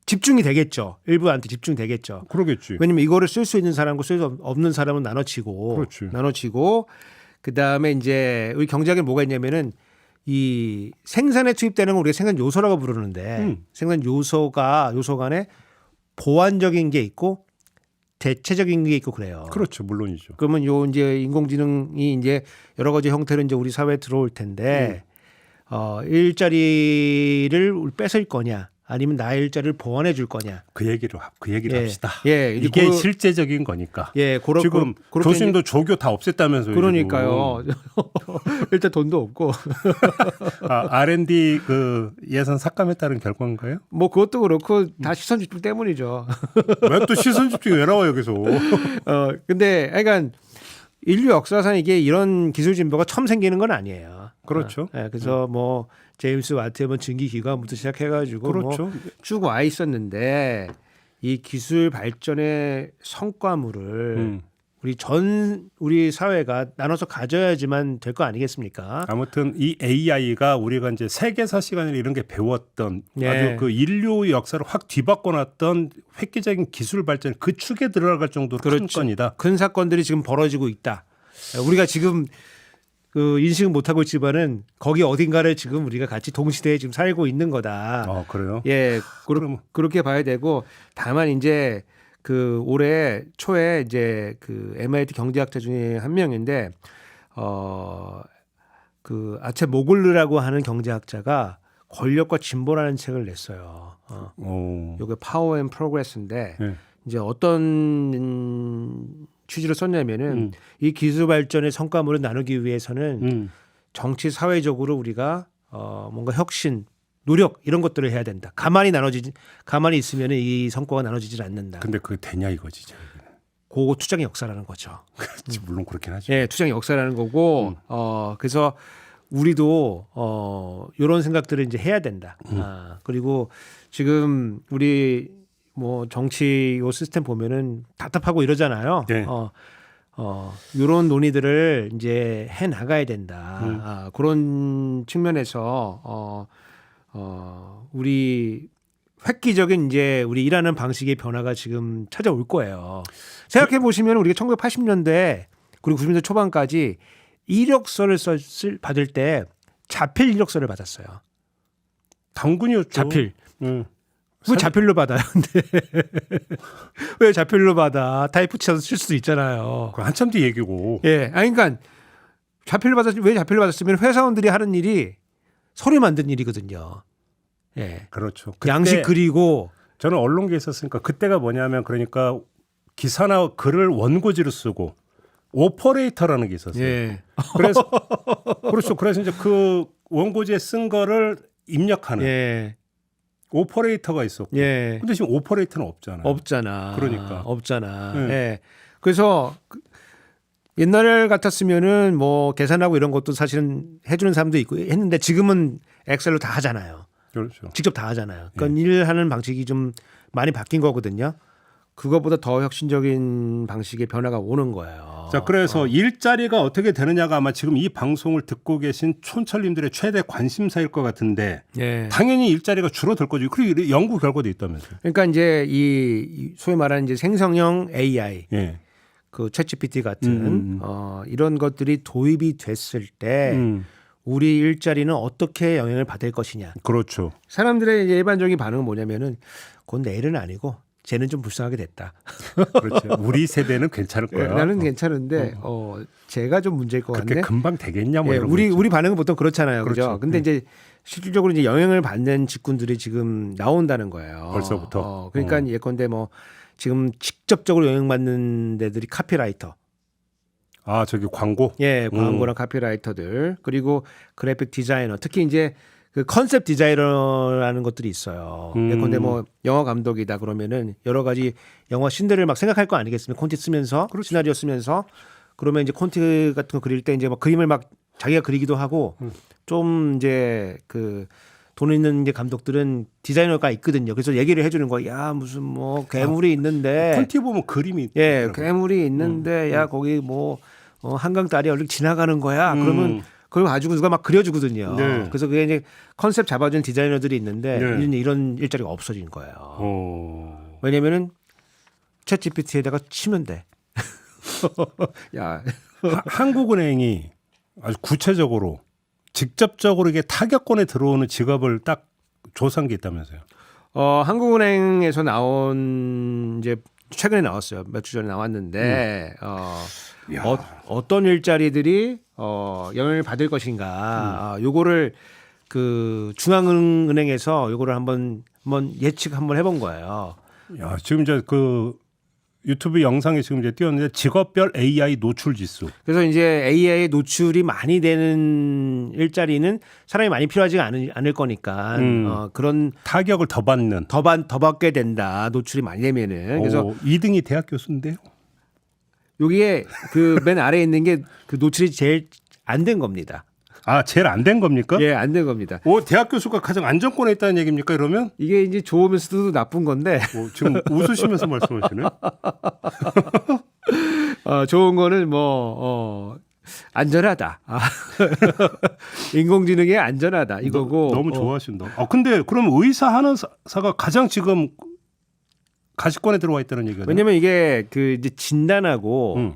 집중이 되겠죠. 일부한테 집중되겠죠. 그러겠지. 왜냐면 이거를 쓸 수 있는 사람과 쓸 수 없는 사람은 그렇지. 나눠지고 그다음에 이제 우리 경제학에 뭐가 있냐면은 이 생산에 투입되는 걸 우리가 생산 요소라고 부르는데 생산 요소 간에 보완적인 게 있고 대체적인 게 있고 그래요. 그렇죠. 물론이죠. 그러면 요 이제 인공지능이 이제 여러 가지 형태로 이제 우리 사회에 들어올 텐데 일자리를 뺏을 거냐 아니면 나의 일자리를 보완해 줄 거냐. 그 얘기를 합시다. 예, 이게 실제적인 거니까. 예, 지금 교수님도 조교 다 없앴다면서요. 그러니까요. 일단 돈도 없고. R&D 그 예산 삭감했다는 결과인가요? 뭐 그것도 그렇고 다 시선 집중 때문이죠. 왜 또 시선 집중이 왜 나와요, 여기서? 근데 그러니까 인류 역사상 이게 이런 기술 진보가 처음 생기는 건 아니에요. 그렇죠. 그래서 뭐 제임스 와트의 증기 기관부터 시작해가지고 그렇죠. 쭉 와 있었는데 이 기술 발전의 성과물을 우리 사회가 나눠서 가져야지만 될 거 아니겠습니까? 아무튼 이 AI가 우리가 이제 세계사 시간에 이런 게 배웠던 네. 아주 그 인류 역사를 확 뒤바꿔놨던 획기적인 기술 발전 그 축에 들어갈 정도로 큰 건이다. 큰 사건들이 지금 벌어지고 있다. 우리가 지금 그 인식은 못하고 있지만은 거기 어딘가를 지금 우리가 같이 동시대에 지금 살고 있는 거다. 그래요? 예, 그렇게 봐야 되고 다만 이제 그 올해 초에 이제 그 MIT 경제학자 중에 한 명인데 그 아체 모글르라고 하는 경제학자가 권력과 진보라는 책을 냈어요. 요게 파워 앤 프로그레스인데 네. 이제 어떤 취지로 썼냐면은 이 기술 발전의 성과물을 나누기 위해서는 정치 사회적으로 우리가 뭔가 혁신 노력 이런 것들을 해야 된다. 가만히 있으면 이 성과가 나눠지질 않는다. 근데 그게 되냐 이거지. 그거 투쟁의 역사라는 거죠. 그렇지, 물론 그렇긴 하죠. 예, 투쟁의 역사라는 거고 그래서 우리도 이런 생각들을 이제 해야 된다. 그리고 지금 우리 뭐 정치 요 시스템 보면은 답답하고 이러잖아요. 네. 이런 논의들을 이제 해 나가야 된다. 그런 측면에서 우리 획기적인 이제 우리 일하는 방식의 변화가 지금 찾아올 거예요. 생각해 보시면 우리가 1980년대 그리고 90년대 초반까지 이력서를 받을 때 자필 이력서를 받았어요. 당군이었죠. 자필. 왜 자필로 받아요? 근데 왜 자필로 받아? 타이프 쳐서 쓸 수도 있잖아요. 그 한참 뒤 얘기고. 예, 아니 그러니까 자필로 왜 자필로 받았으면 회사원들이 하는 일이 서류 만드는 일이거든요. 예, 그렇죠. 양식 그리고 저는 언론계에 있었으니까 그때가 뭐냐면 그러니까 기사나 글을 원고지로 쓰고 오퍼레이터라는 게 있었어요. 예, 그래서 그렇죠. 그래서 이제 그 원고지에 쓴 거를 입력하는 예, 오퍼레이터가 있었고. 예, 근데 지금 오퍼레이터는 없잖아요. 없잖아. 그러니까. 없잖아. 네. 예, 그래서 옛날 같았으면은 뭐 계산하고 이런 것도 사실은 해주는 사람도 있고 했는데 지금은 엑셀로 다 하잖아요. 그렇죠. 직접 다 하잖아요. 그러니까 일하는 방식이 좀 많이 바뀐 거거든요. 그거보다 더 혁신적인 방식의 변화가 오는 거예요. 자, 그래서 일자리가 어떻게 되느냐가 아마 지금 이 방송을 듣고 계신 촌철님들의 최대 관심사일 것 같은데 예. 당연히 일자리가 줄어들 거죠. 그리고 연구 결과도 있다면서요. 그러니까 이제 이 소위 말하는 이제 생성형 AI, 예. 그 챗GPT 같은 이런 것들이 도입이 됐을 때 우리 일자리는 어떻게 영향을 받을 것이냐. 그렇죠. 사람들의 이제 일반적인 반응은 뭐냐면은 그건 내일은 아니고 쟤는 좀 불쌍하게 됐다. 그렇죠. 우리 세대는 괜찮을 예, 거야. 나는 괜찮은데 제가 좀 문제일 것 그렇게 같네. 금방 되겠냐 뭐 예, 이런 거 있죠. 우리 반응은 보통 그렇잖아요. 그죠? 그렇죠. 근데 이제 실질적으로 이제 영향을 받는 직군들이 지금 나온다는 거예요. 벌써부터? 그러니까 예컨대 뭐 지금 직접적으로 영향받는 데들이 카피라이터. 아, 저기 광고. 예, 광고랑 카피라이터들. 그리고 그래픽 디자이너. 특히 이제 그 컨셉 디자이너라는 것들이 있어요. 예컨대 뭐 영화 감독이다 그러면은 여러 가지 영화 씬들을 막 생각할 거 아니겠습니까? 콘티 쓰면서 시나리오 쓰면서 그러면 이제 콘티 같은 거 그릴 때 이제 막 그림을 막 자기가 그리기도 하고 좀 이제 그 돈 있는 이제 감독들은 디자이너가 있거든요. 그래서 얘기를 해주는 거야. 야 무슨 뭐 괴물이 있는데 콘티 보면 그림이 예, 있더라고요. 괴물이 있는데 야 거기 뭐 한강 다리 얼른 지나가는 거야. 그러면 그걸 가지고 누가 막 그려주거든요. 네. 그래서 그게 이제 컨셉 잡아준 디자이너들이 있는데 네. 이런 일자리가 없어진 거예요. 왜냐면은 챗GPT에다가 치면 돼. 야, 한국은행이 아주 구체적으로 직접적으로 이게 타격권에 들어오는 직업을 딱 조사한 게 있다면서요. 한국은행에서 나온 이제 최근에 나왔어요. 몇 주 전에 나왔는데 어떤 일자리들이 영향을 받을 것인가. 요거를 그 중앙은행에서 요거를 한번 예측 한번 해본 거예요. 야, 지금 이제 그 유튜브 영상에 지금 이제 띄웠는데 직업별 AI 노출 지수. 그래서 이제 AI의 노출이 많이 되는 일자리는 사람이 많이 필요하지가 않을 거니까 그런 타격을 더 받는. 더 받게 된다. 노출이 많이 되면은. 그래서 2등이 대학 교수인데요. 여기에 그 맨 아래에 있는 게 그 노출이 제일 안 된 겁니다. 아, 제일 안 된 겁니까? 예, 안 된 겁니다. 대학 교수가 가장 안정권에 있다는 얘기입니까? 이러면 이게 이제 좋으면서도 나쁜 건데 지금 웃으시면서 말씀하시네. 좋은 거는 뭐 안전하다. 인공지능이 안전하다 이거고. 너무 좋아하신다. 근데 그럼 의사 하나사가 가장 지금 가시권에 들어와 있다는 얘기거든요. 왜냐면 이게 그 이제 진단하고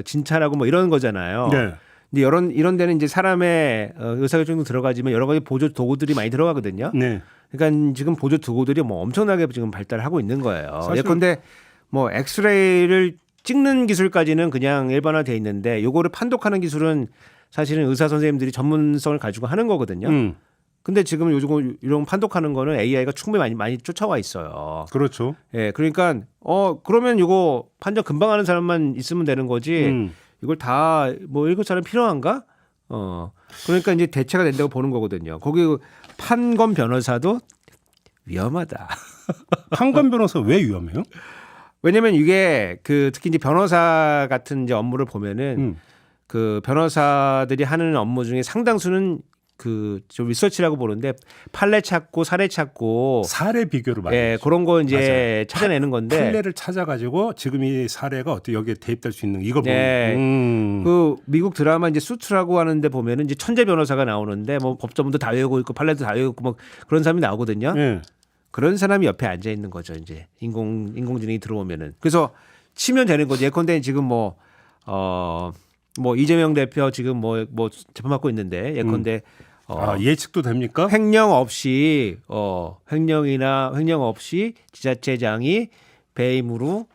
진찰하고 뭐 이런 거잖아요. 네. 근데 이런 데는 이제 사람의 의사결정도 들어가지만 여러 가지 보조 도구들이 많이 들어가거든요. 네. 그러니까 지금 보조 도구들이 뭐 엄청나게 지금 발달하고 있는 거예요. 사실- 예컨대 뭐 엑스레이를 찍는 기술까지는 그냥 일반화돼 있는데 요거를 판독하는 기술은 사실은 의사 선생님들이 전문성을 가지고 하는 거거든요. 근데 지금 요즘 이런 판독하는 거는 AI가 충분히 많이 쫓아와 있어요. 그렇죠. 예, 그러니까 그러면 이거 판정 금방 하는 사람만 있으면 되는 거지. 이걸 다 뭐 읽을 사람 필요한가? 그러니까 이제 대체가 된다고 보는 거거든요. 거기 판검 변호사도 위험하다. 판검 변호사 왜 위험해요? 왜냐면 이게 그 특히 이제 변호사 같은 이제 업무를 보면은 그 변호사들이 하는 업무 중에 상당수는 좀 리서치라고 보는데 판례 찾고 사례 찾고 사례 비교를 많이 예, 하죠. 그런 거 이제 맞아요. 찾아내는 건데 판례를 찾아가지고 지금 이 사례가 어떻게 여기에 대입될 수 있는 이걸 네. 보면 그 미국 드라마 이제 수트라고 하는데 보면은 이제 천재 변호사가 나오는데 뭐 법조문도 다 외우고 있고 판례도 다 외우고 뭐 그런 사람이 나오거든요. 예. 그런 사람이 옆에 앉아 있는 거죠. 이제 인공지능이 들어오면은 그래서 치면 되는 거죠. 예컨대 지금 뭐 이재명 대표 지금 뭐 재판받고 있는데 예컨대 예측도 됩니까? 횡령 없이 횡령 없이 지자체장이 배임으로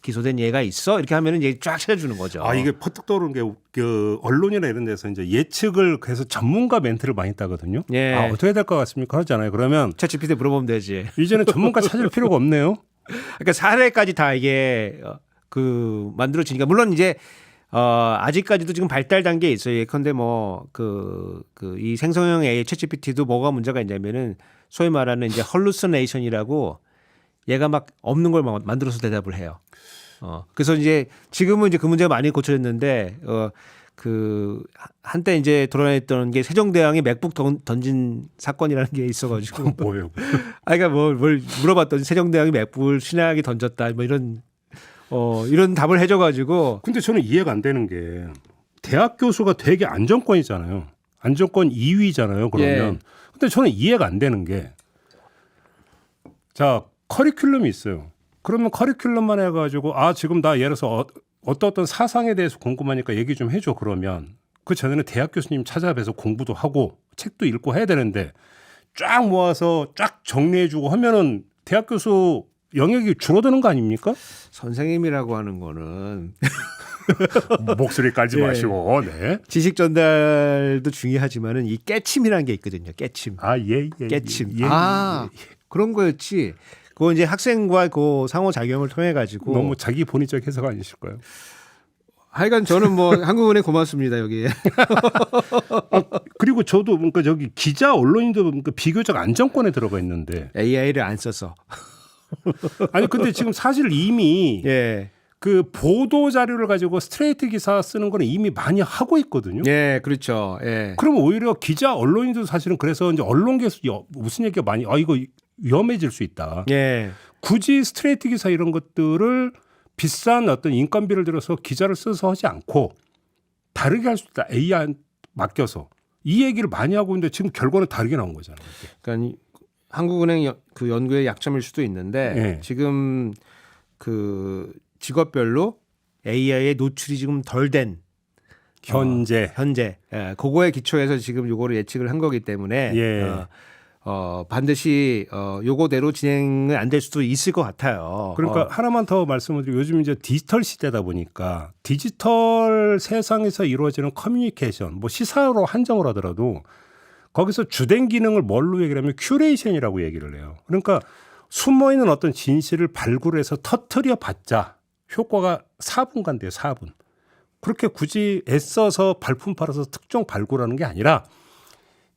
기소된 예가 있어 이렇게 하면은 이제 쫙 찾아주는 거죠. 이게 퍼뜩 떠오르는 게 그 언론이나 이런 데서 이제 예측을 그래서 전문가 멘트를 많이 따거든요. 예. 어떻게 될 것 같습니까? 하잖아요. 그러면 챗GPT 물어보면 되지. 이제는 전문가 찾을 필요가 없네요. 그러니까 사례까지 다 이게 만들어지니까 물론 이제 아직까지도 지금 발달 단계에 있어요. 예컨대 이 생성형 AI 챗GPT도 뭐가 문제가 있냐면은 소위 말하는 이제 헐루시네이션이라고 얘가 막 없는 걸 만들어서 대답을 해요. 그래서 이제 지금은 이제 그 문제가 많이 고쳐졌는데 한때 이제 드러냈던 게 세종대왕이 맥북 던진 사건이라는 게 있어가지고 뭐예요? 그러니까 뭘 물어봤더니 세종대왕이 맥북을 신하에게 던졌다 뭐 이런 답을 해줘가지고. 근데 저는 이해가 안 되는 게 대학 교수가 되게 안정권이잖아요. 안정권 2위잖아요. 그러면. 예. 근데 저는 이해가 안 되는 게 자, 커리큘럼이 있어요. 그러면 커리큘럼만 해가지고 지금 나 예를 들어서 어떤 사상에 대해서 궁금하니까 얘기 좀 해줘 그러면 그 전에는 대학 교수님 찾아뵈서 공부도 하고 책도 읽고 해야 되는데 쫙 모아서 쫙 정리해주고 하면은 대학 교수 영역이 줄어드는 거 아닙니까? 선생님이라고 하는 거는 목소리 깔지 예. 마시고, 네. 지식 전달도 중요하지만은 이 깨침이라는 게 있거든요. 깨침. 깨침. 그런 거였지. 그거 이제 학생과 그 상호작용을 통해 가지고 너무 자기 본의적 해석 아니실까요? 하여간 저는 뭐 한국은행 고맙습니다 여기. 그리고 저도 그러니까 저기 기자 언론인도 그러니까 비교적 안정권에 들어가 있는데 AI를 안 써서. 아니 근데 지금 사실 이미 예. 그 보도 자료를 가지고 스트레이트 기사 쓰는 거는 이미 많이 하고 있거든요. 예, 그렇죠. 예. 그러면 오히려 기자 언론인도 사실은 그래서 이제 언론계에서 무슨 얘기가 많이 이거 위험해질 수 있다. 예. 굳이 스트레이트 기사 이런 것들을 비싼 어떤 인건비를 들여서 기자를 써서 하지 않고 다르게 할 수 있다. AI 맡겨서 이 얘기를 많이 하고 있는데 지금 결과는 다르게 나온 거잖아요. 이게. 그러니까 한국은행 그 연구의 약점일 수도 있는데 예. 지금 그 직업별로 AI에 노출이 지금 덜 된 현재 그거에 기초해서 지금 요거를 예측을 한 거기 때문에 예. 반드시 요거대로 진행은 안 될 수도 있을 것 같아요. 그러니까 하나만 더 말씀을 드리면 요즘 이제 디지털 시대다 보니까 디지털 세상에서 이루어지는 커뮤니케이션 뭐 시사로 한정을 하더라도 거기서 주된 기능을 뭘로 얘기를 하면 큐레이션이라고 얘기를 해요. 그러니까 숨어있는 어떤 진실을 발굴해서 터트려 봤자 효과가 4분간 돼요. 4분. 그렇게 굳이 애써서 발품 팔아서 특정 발굴하는 게 아니라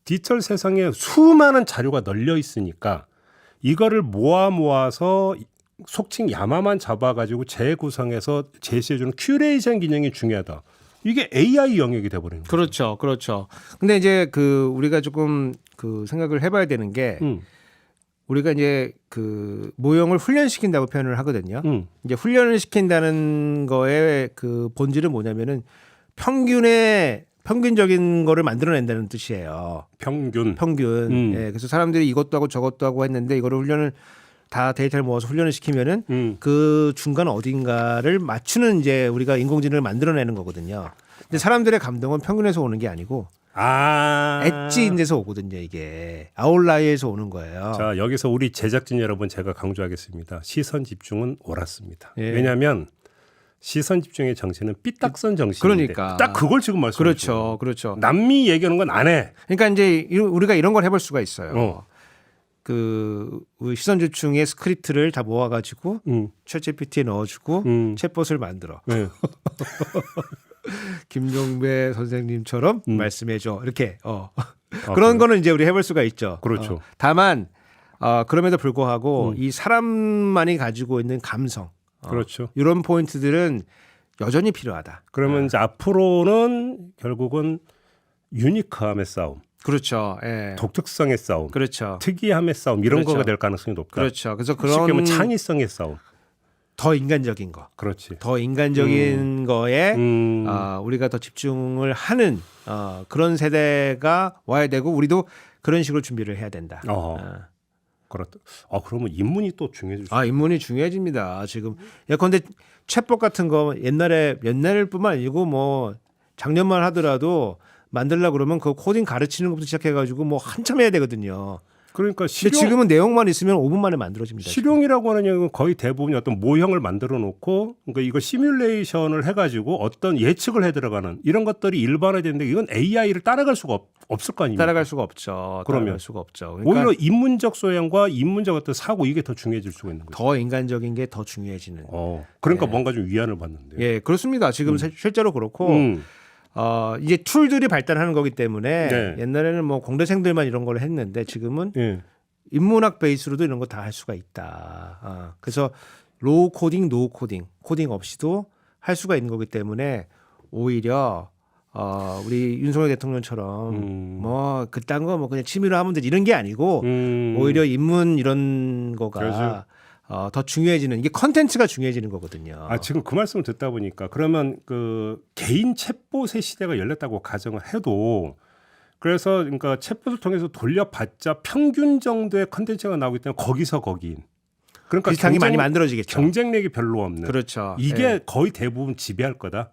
디지털 세상에 수많은 자료가 널려 있으니까 이거를 모아서 속칭 야마만 잡아가지고 재구성해서 제시해주는 큐레이션 기능이 중요하다. 이게 AI 영역이 돼버리는 거죠. 그렇죠, 그렇죠. 근데 이제 우리가 조금 생각을 해봐야 되는 게 우리가 이제 모형을 훈련시킨다고 표현을 하거든요. 이제 훈련을 시킨다는 거의 본질은 뭐냐면은 평균적인 거를 만들어낸다는 뜻이에요. 평균. 예, 그래서 사람들이 이것도 하고 저것도 하고 했는데 이거를 훈련을 다 데이터를 모아서 훈련을 시키면은 그 중간 어딘가를 맞추는 이제 우리가 인공지능을 만들어내는 거거든요. 근데 사람들의 감동은 평균에서 오는 게 아니고 엣지인 데서 오거든요. 이게 아웃라이어에서 오는 거예요. 자, 여기서 우리 제작진 여러분 제가 강조하겠습니다. 시선 집중은 옳았습니다. 예. 왜냐하면 시선 집중의 정신은 삐딱선 정신인데 그러니까. 딱 그걸 지금 말씀하시는 거예요. 그렇죠. 남미 얘기하는 건 안 해. 그러니까 이제 우리가 이런 걸 해볼 수가 있어요. 우리 시선 집중의 스크립트를 다 모아가지고 챗GPT에 넣어주고 챗봇을 만들어. 네. 김종배 선생님처럼 말씀해줘. 이렇게 그런 거는 이제 우리 해볼 수가 있죠. 그렇죠. 다만 그럼에도 불구하고 이 사람만이 가지고 있는 감성, 그렇죠. 이런 포인트들은 여전히 필요하다. 그러면 이제 앞으로는 결국은 유니크함의 싸움, 그렇죠. 예. 독특성의 싸움, 그렇죠. 특이함의 싸움 이런 그렇죠. 거가 될 가능성이 높다. 그렇죠. 그래서 쉽게 말하면 그런 창의성의 싸움. 더 인간적인 거, 그렇지. 더 인간적인 거에 우리가 더 집중을 하는 그런 세대가 와야 되고 우리도 그런 식으로 준비를 해야 된다. 그렇다. 그러면 인문이 또 중요해질 수. 인문이 중요해집니다. 지금 예컨대 챗봇 같은 거 옛날뿐만 아니고 뭐 작년만 하더라도 만들려고 그러면 그 코딩 가르치는 것부터 시작해가지고 뭐 한참 해야 되거든요. 그러니까 근데 지금은 내용만 있으면 5분 만에 만들어집니다. 실용이라고 하는 얘기는 거의 대부분 어떤 모형을 만들어 놓고 그러니까 이거 시뮬레이션을 해가지고 어떤 예측을 해 들어가는 이런 것들이 일반화되는데 이건 AI를 따라갈 수가 없을 거 아닙니까? 따라갈 수가 없죠. 그러면 따라갈 수가 없죠. 그러니까 오히려 인문적 소양과 인문적 어떤 사고 이게 더 중요해질 수가 있는 거죠. 더 인간적인 게 더 중요해지는. 그러니까 뭔가 좀 위안을 받는데요. 예, 그렇습니다. 지금 실제로 그렇고 이제 툴들이 발달하는 거기 때문에 네. 옛날에는 뭐 공대생들만 이런 걸 했는데 지금은 예. 인문학 베이스로도 이런 거 다 할 수가 있다. 그래서 로우 코딩, 노 코딩, 코딩 없이도 할 수가 있는 거기 때문에 오히려 우리 윤석열 대통령처럼 뭐 그딴 거 뭐 그냥 취미로 하면 되지 이런 게 아니고 오히려 인문 이런 거가 그렇죠. 더 중요해지는 이게 컨텐츠가 중요해지는 거거든요. 지금 그 말씀을 듣다 보니까 그러면 그 개인 챗봇의 시대가 열렸다고 가정을 해도 그래서 그러니까 챗봇을 통해서 돌려봤자 평균 정도의 컨텐츠가 나오기 때문에 거기서 거기인. 그러니까 비슷한 게 많이 만들어지겠죠. 경쟁력이 별로 없는. 그렇죠. 이게 예. 거의 대부분 지배할 거다.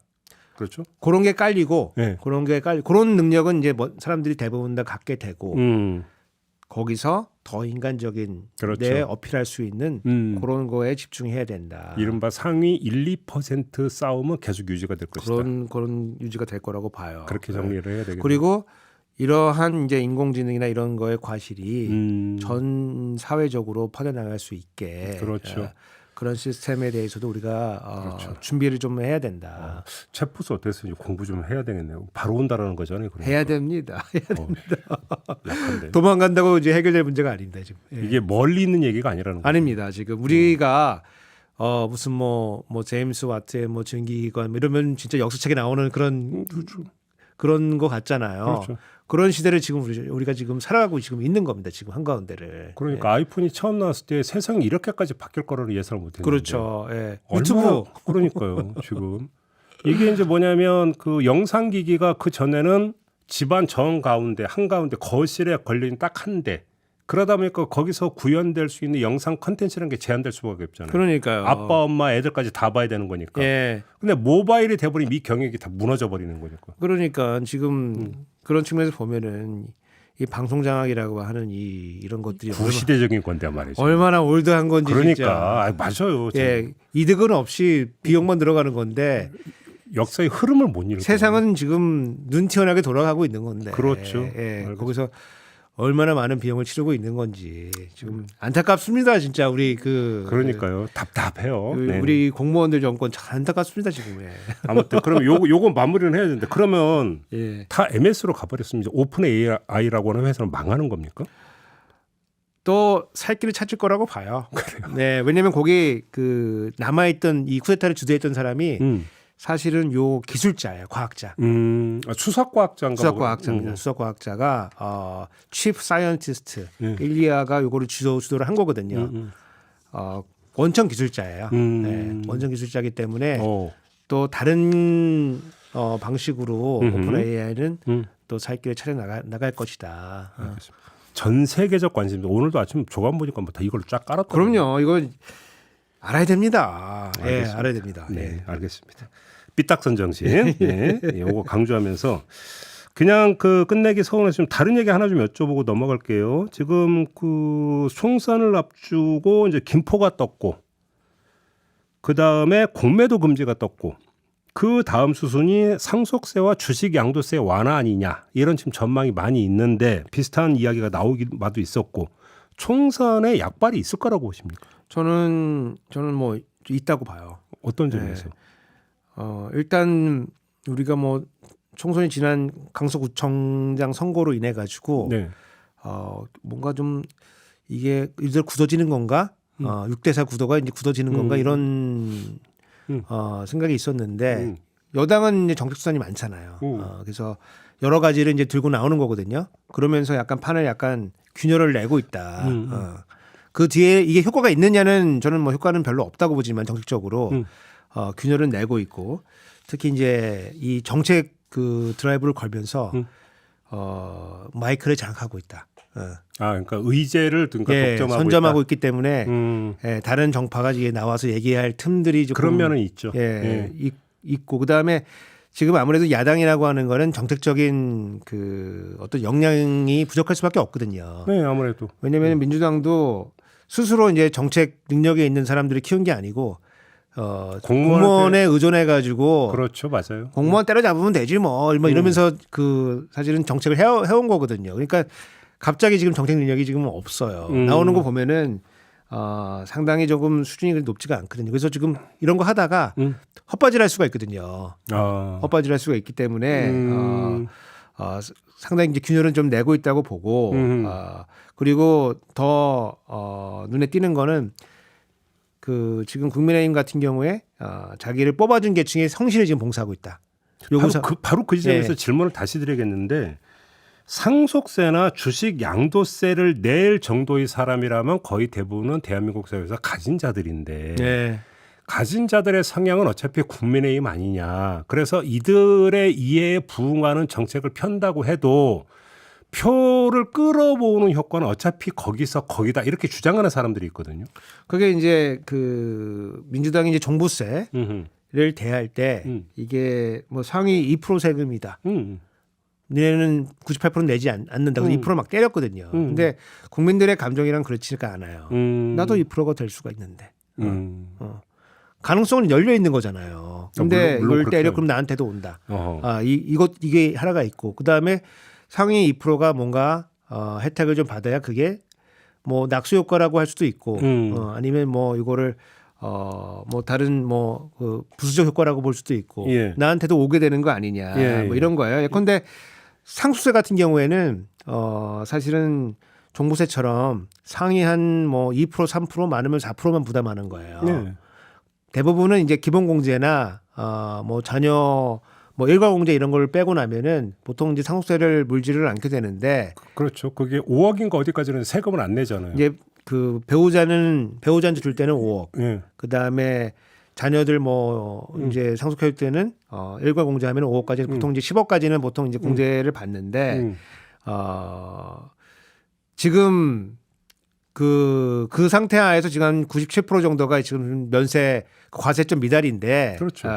그렇죠. 그런 게 깔리고 네. 그런 능력은 이제 뭐 사람들이 대부분 다 갖게 되고 음. 거기서 더 인간적인 그렇죠. 내 어필할 수 있는 그런 거에 집중해야 된다. 이른바 상위 1, 2% 싸움은 계속 유지가 될 것이다. 그런 유지가 될 거라고 봐요. 그렇게 정리를 해야 되겠네요. 그리고 이러한 이제 인공지능이나 이런 거의 과실이 전 사회적으로 퍼져나갈 수 있게 그렇죠. 그런 시스템에 대해서도 우리가 그렇죠. 준비를 좀 해야 된다. 챗봇이 어땠는지 공부 좀 해야 되겠네요. 바로 온다라는 거잖아요. 그러니까. 해야 됩니다. 약한데. 도망간다고 이제 해결될 문제가 아닙니다. 지금. 예. 이게 멀리 있는 얘기가 아니라는 거죠. 아닙니다. 지금 우리가 무슨 뭐 제임스 와트의 뭐 증기기관 이러면 진짜 역사책에 나오는 그런 거 같잖아요. 그렇죠. 그런 시대를 지금 우리가 지금 살아가고 지금 있는 겁니다. 지금 한가운데를. 그러니까 아이폰이 처음 나왔을 때 세상이 이렇게까지 바뀔 거라는 예상을 못 했는데. 그렇죠. 예. 유튜브 그러니까요. 지금 이게 이제 뭐냐면 그 영상 기기가 그 전에는 집안 정 가운데 한가운데 거실에 걸린 딱 한 대. 그러다 보니까 거기서 구현될 수 있는 영상 컨텐츠라는 게 제한될 수밖에 없잖아요. 그러니까요. 아빠, 엄마, 애들까지 다 봐야 되는 거니까. 예. 근데 모바일이 돼버리면 이 경역이 다 무너져 버리는 거니까. 그러니까 지금 그런 측면에서 보면은 이 방송 장악이라고 하는 이런 것들이 구시대적인 건데 말이죠. 얼마나 올드한 건지 그러니까 진짜. 맞아요. 예, 이득은 없이 비용만 들어가는 건데 역사의 흐름을 못 읽고 세상은 지금 눈티어나게 돌아가고 있는 건데. 그렇죠. 예, 거기서 얼마나 많은 비용을 치르고 있는 건지 지금 안타깝습니다. 진짜 우리 그러니까요. 답답해요. 네. 우리 공무원들 정권 참 안타깝습니다 지금. 예. 아무튼 그럼 요거 마무리는 해야 되는데 그러면 예. 다 MS로 가버렸습니다. 오픈 AI라고 하는 회사는 망하는 겁니까? 또 살 길을 찾을 거라고 봐요. 그래요. 네, 왜냐하면 거기 남아있던 이 쿠데타를 주도했던 사람이 사실은 요 기술자예요, 과학자. 수석과학자인가? 수석과학자입니다. 수석과학자가 chief scientist 일리아가 요거를 주도를 한 거거든요. 원천 기술자예요. 네, 원천 기술자이기 때문에 또 다른 방식으로 오픈 AI는 또 살 길을 찾아 나갈 것이다. 전 세계적 관심입니다. 오늘도 아침 조간 보니까 다 이걸 쫙 깔았다. 그럼요. 이거 알아야 됩니다. 예, 알아야 됩니다. 네, 알겠습니다. 삐딱선 정신. 네, 요거 강조하면서 그냥 끝내기 서운해서 다른 얘기 하나 좀 여쭤보고 넘어갈게요. 지금 총선을 앞두고 이제 김포가 떴고, 그 다음에 공매도 금지가 떴고, 그 다음 수순이 상속세와 주식 양도세 완화 아니냐 이런 지금 전망이 많이 있는데 비슷한 이야기가 나오기도 있었고 총선에 약발이 있을 거라고 보십니까? 저는 뭐 있다고 봐요. 어떤 점에서? 네. 일단 우리가 뭐 총선이 지난 강서구청장 선거로 인해 가지고 네. 뭔가 좀 이게 이대로 굳어지는 건가? 6대4 구도가 이제 굳어지는 건가 이런 생각이 있었는데 여당은 이제 정책 수단이 많잖아요. 그래서 여러 가지를 이제 들고 나오는 거거든요. 그러면서 약간 판을 약간 균열을 내고 있다. 그 뒤에 이게 효과가 있느냐는 저는 뭐 효과는 별로 없다고 보지만 정책적으로 균열은 내고 있고 특히 이제 이 정책 그 드라이브를 걸면서 마이크를 장악하고 있다. 그러니까 의제를 그러니까 예, 독점하고 선점하고 있다. 있기 때문에 예, 다른 정파가 이게 나와서 얘기할 틈들이 조금 그런 면은 있죠. 예, 있고 그다음에 지금 아무래도 야당이라고 하는 거는 정책적인 그 어떤 역량이 부족할 수밖에 없거든요. 네, 아무래도. 왜냐하면 민주당도 스스로 이제 정책 능력에 있는 사람들이 키운 게 아니고 공무원에 의존해 가지고 그렇죠, 맞아요. 공무원 때려잡으면 되지 뭐 이러면서 그 사실은 정책을 해온 거거든요. 그러니까 갑자기 지금 정책 능력이 지금 없어요. 나오는 거 보면은 상당히 조금 수준이 높지가 않거든요. 그래서 지금 이런 거 하다가 헛바지를 할 수가 있거든요. 헛바지를 할 수가 있기 때문에 상당히 이제 균열은 좀 내고 있다고 보고 그리고 더 눈에 띄는 거는 그 지금 국민의힘 같은 경우에 자기를 뽑아준 계층의 성실히 지금 봉사하고 있다. 바로 그 지점에서 질문을 다시 드리겠는데 상속세나 주식 양도세를 낼 정도의 사람이라면 거의 대부분은 대한민국 사회에서 가진 자들인데 가진 자들의 성향은 어차피 국민의힘 아니냐. 그래서 이들의 이해에 부응하는 정책을 편다고 해도 표를 끌어모으는 효과는 어차피 거기다 이렇게 주장하는 사람들이 있거든요. 그게 이제 그 민주당이 이제 종부세를 대할 때 이게 뭐 상위 2% 세금이다. 너네는 98% 내지 않는다고 2% 막 때렸거든요. 근데 국민들의 감정이랑 그렇지가 않아요. 나도 2%가 될 수가 있는데. 가능성은 열려 있는 거잖아요. 근데 물론 이걸 때려 그럼 나한테도 온다. 어허. 이게 하나가 있고 그다음에 상위 2%가 뭔가 혜택을 좀 받아야 그게 뭐 낙수 효과라고 할 수도 있고 아니면 뭐 이거를 뭐 다른 뭐 그 부수적 효과라고 볼 수도 있고 나한테도 오게 되는 거 아니냐 뭐 이런 거예요. 예컨대 상속세 같은 경우에는 사실은 종부세처럼 상위 한 뭐 2% 3% 많으면 4%만 부담하는 거예요. 대부분은 이제 기본공제나 뭐 자녀 뭐 일가공제 이런 걸 빼고 나면은 보통 이제 상속세를 물지를 않게 되는데 그렇죠. 그게 5억인가 어디까지는 세금을 안 내잖아요. 이제 그 배우자한테 줄 때는 5억. 그다음에 자녀들 뭐 이제 상속할 때는 일가공제하면 5억까지 보통 이제 10억까지는 보통 이제 공제를 받는데 지금 그 상태 하에서 지금 한 97% 정도가 지금 면세 과세점 미달인데 그렇죠.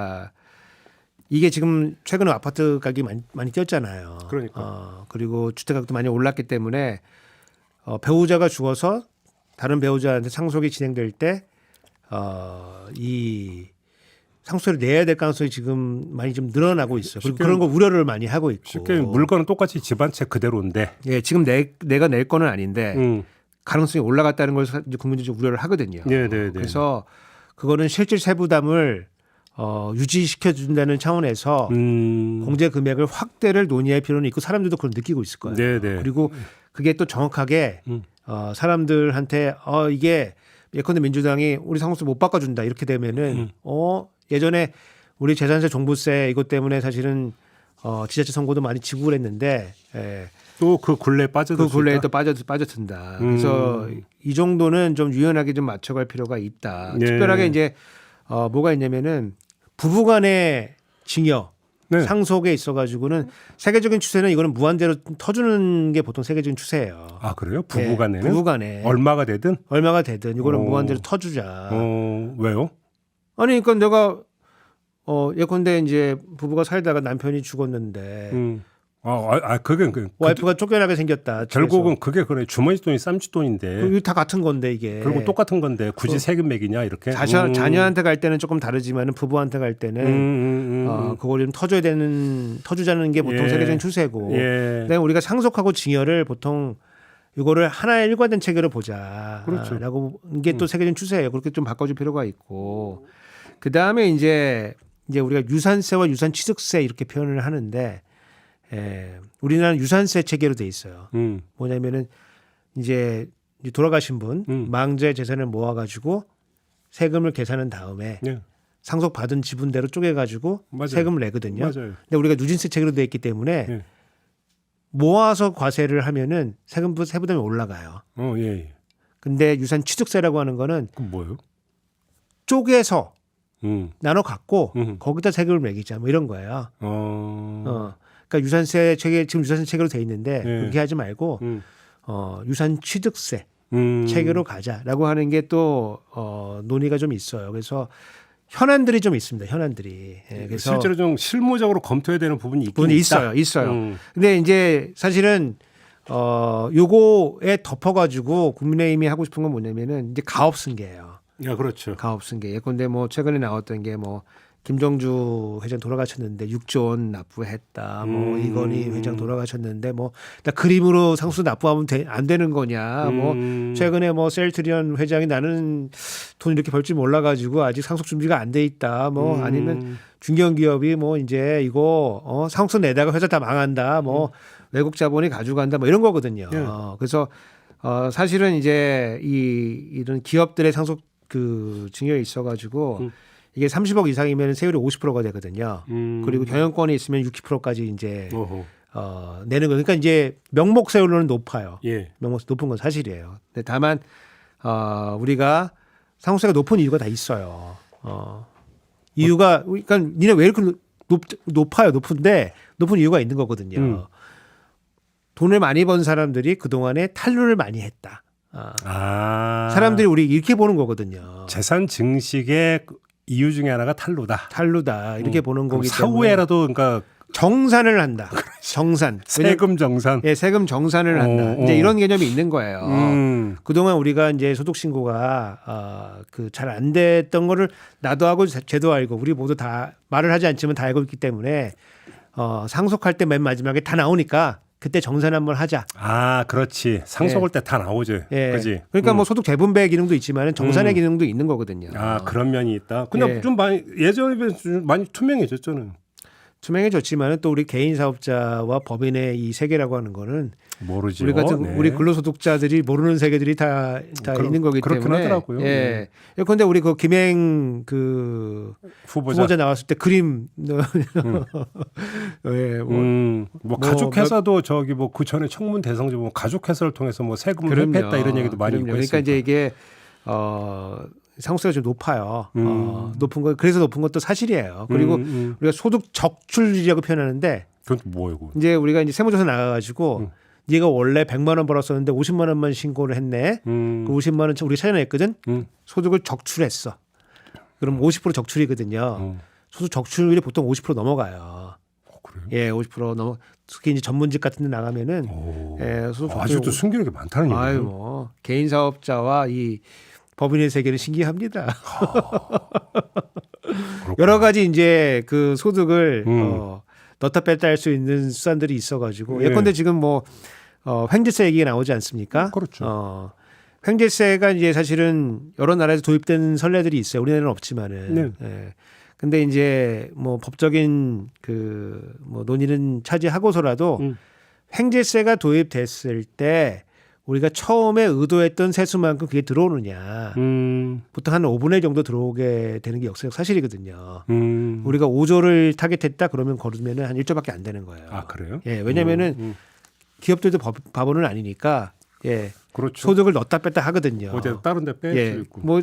이게 지금 최근에 아파트 가격이 많이 뛰었잖아요. 그러니까. 그리고 주택 가격도 많이 올랐기 때문에 배우자가 죽어서 다른 배우자한테 상속이 진행될 때 이 상속세를 내야 될 가능성이 지금 많이 좀 늘어나고 있어요. 그리고 그런 거 우려를 많이 하고 있고. 쉽게 물건은 똑같이 집안채 그대로인데. 예, 지금 내가 낼 거는 아닌데 가능성이 올라갔다는 걸 이제 국민들이 좀 우려를 하거든요. 그래서 그거는 실질 세부담을 유지시켜 준다는 차원에서 공제 금액을 확대를 논의할 필요는 있고 사람들도 그걸 느끼고 있을 거예요. 그리고 그게 또 정확하게 사람들한테 이게 예컨대 민주당이 우리 상속세 못 바꿔준다 이렇게 되면은 예전에 우리 재산세 종부세 이것 때문에 사실은 지자체 선거도 많이 지고 그랬는데 또 그 굴레에 빠져들 그 굴레에 또 빠져든다. 그래서 이 정도는 좀 유연하게 좀 맞춰갈 필요가 있다. 특별하게 이제 뭐가 있냐면은 부부간의 징여 상속에 있어가지고는 세계적인 추세는 이거는 무한대로 터주는 게 보통 세계적인 추세예요. 아 그래요? 부부간에는? 부부간에 얼마가 되든 이거는 무한대로 터주자. 왜요? 아니 그러니까 내가 예컨대 이제 부부가 살다가 남편이 죽었는데 그게 와이프가 쫓겨나게 생겼다. 결국은 그게 그래 주머니 돈이 쌈짓돈인데 이게 다 같은 건데 이게 결국 똑같은 건데 굳이 세금 매기냐 이렇게 자녀한테 갈 때는 조금 다르지만은 부부한테 갈 때는 그걸 좀 터주자는 게 보통 세계적인 추세고 그다음에 우리가 상속하고 징여를 보통 이거를 하나의 일관된 체계로 보자라고 이게 또 세계적인 추세예요. 그렇게 좀 바꿔줄 필요가 있고 그다음에 이제 우리가 유산세와 유산취득세 이렇게 표현을 하는데 우리나라는 유산세 체계로 돼 있어요. 뭐냐면은 이제 돌아가신 분 망자의 재산을 모아가지고 세금을 계산한 다음에 상속 받은 지분대로 쪼개가지고 맞아요. 세금을 내거든요. 맞아요. 근데 우리가 누진세책으로 돼 있기 때문에 예. 모아서 과세를 하면은 세부담이 올라가요. 예, 예. 근데 유산 취득세라고 하는 거는 그럼 뭐예요? 쪼개서 음. 나눠 갖고 음. 거기다 세금을 매기자 뭐 이런 거예요. 그러니까 유산세 체계 지금 유산세 체계로 돼 있는데 예. 그렇게 하지 말고 음. 유산 취득세 음. 체계로 가자라고 하는 게 또 논의가 좀 있어요. 그래서 현안들이 좀 있습니다. 현안들이. 예, 그래서 실제로 좀 실무적으로 검토해야 되는 부분이 있긴 부분이 있다. 있어요. 근데 이제 사실은 요거에 덮어가지고 국민의힘이 하고 싶은 건 뭐냐면은 이제 가업승계예요. 야, 그렇죠. 가업승계. 예컨대 뭐 최근에 나왔던 게 뭐 김정주 회장 돌아가셨는데 6조 원 납부했다. 뭐 이건희 회장 돌아가셨는데 뭐 나 그림으로 상수 납부하면 안 되는 거냐. 뭐 최근에 뭐 셀트리온 회장이 나는 돈 이렇게 벌 줄 몰라가지고 아직 상속 준비가 안 돼 있다. 뭐 아니면 중견기업이 뭐 이제 이거 상속 내다가 회사 다 망한다. 뭐 외국 자본이 가져간다. 뭐 이런 거거든요. 예. 그래서 사실은 이제 이런 기업들의 상속 그 증여에 있어가지고 이게 30억 이상이면 세율이 50%가 되거든요. 그리고 경영권에 있으면 60%까지 이제 내는 거. 그러니까 이제 명목 세율로는 높아요. 예. 명목 높은 건 사실이에요. 근데 다만 우리가 상속세가 높은 이유가 다 있어요. 이유가 그러니까 니네 왜 이렇게 높아요? 높은데 높은 이유가 있는 거거든요. 돈을 많이 번 사람들이 그 동안에 탈루를 많이 했다. 사람들이 우리 이렇게 보는 거거든요. 재산 증식의 이유 중에 하나가 탈루다. 탈루다 이렇게 보는 거기 때문에 사후에라도 그러니까 정산을 한다. 정산. 세금 정산. 예, 세금 정산을 한다. 이제 이런 개념이 있는 거예요. 그동안 우리가 이제 소득 신고가 그 잘 안 됐던 거를 나도 하고 쟤도 알고 우리 모두 다 말을 하지 않지만 다 알고 있기 때문에 상속할 때 맨 마지막에 다 나오니까 그때 정산 한번 하자. 그렇지. 상속할 때 다 나오죠. 예. 그지? 그러니까 뭐 소득 재분배 기능도 있지만 정산의 기능도 있는 거거든요. 그런 면이 있다. 근데 예. 좀 많이 예전에 비해서 좀 많이 투명해졌잖아요. 투명해졌지만 또 우리 개인 사업자와 법인의 이 세계라고 하는 거는 모르죠. 우리 같은 네. 우리 근로소득자들이 모르는 세계들이 다 있는 거기 그렇긴 때문에 하더라고요. 예. 예컨대 우리 그 김행 그 후보자 나왔을 때 그림 예, 뭐 가족 회사도 저기 뭐 그 전에 청문 대상자 보면 가족 회사를 통해서 뭐 세금을 회피했다 이런 얘기도 많이 있고 그러니까 이제 이게 상속세가 좀 높아요. 높은 거 그래서 높은 것도 사실이에요. 그리고 우리가 소득 적출이라고 표현하는데 그건 또 뭐예요? 그건? 이제 우리가 이제 세무조사 나가가지고 네가 원래 100만 원 벌었었는데 50만 원만 신고를 했네. 그 50만 원 우리 찾아냈거든. 소득을 적출했어. 그럼 50% 적출이거든요. 소득 적출률이 보통 50% 넘어가요. 그래요? 예, 50% 넘어. 특히 이제 전문직 같은 데 나가면은 예, 소득 아직도 숨기는 게 많다는 얘기예요. 아유, 뭐 개인 사업자와 이 법인의 세계는 신기합니다. 여러 가지 이제 그 소득을 넣다 뺐다 할 수 있는 수단들이 있어가지고 예컨대 지금 뭐 횡재세 얘기가 나오지 않습니까? 그렇죠. 횡재세가 이제 사실은 여러 나라에서 도입된 선례들이 있어요. 우리나라는 없지만은. 네. 예. 근데 이제 뭐 법적인 그 뭐 논의는 차지하고서라도 횡재세가 도입됐을 때 우리가 처음에 의도했던 세수만큼 그게 들어오느냐. 보통 한 5분의 1 정도 들어오게 되는 게 역사적 사실이거든요. 우리가 5조를 타겟했다 그러면 거르면은 한 1조밖에 안 되는 거예요. 그래요? 예, 왜냐면은 기업들도 바보는 아니니까 예. 그렇죠. 소득을 넣었다 뺐다 하거든요. 어디 다른 데 뺄 수 예. 있고. 뭐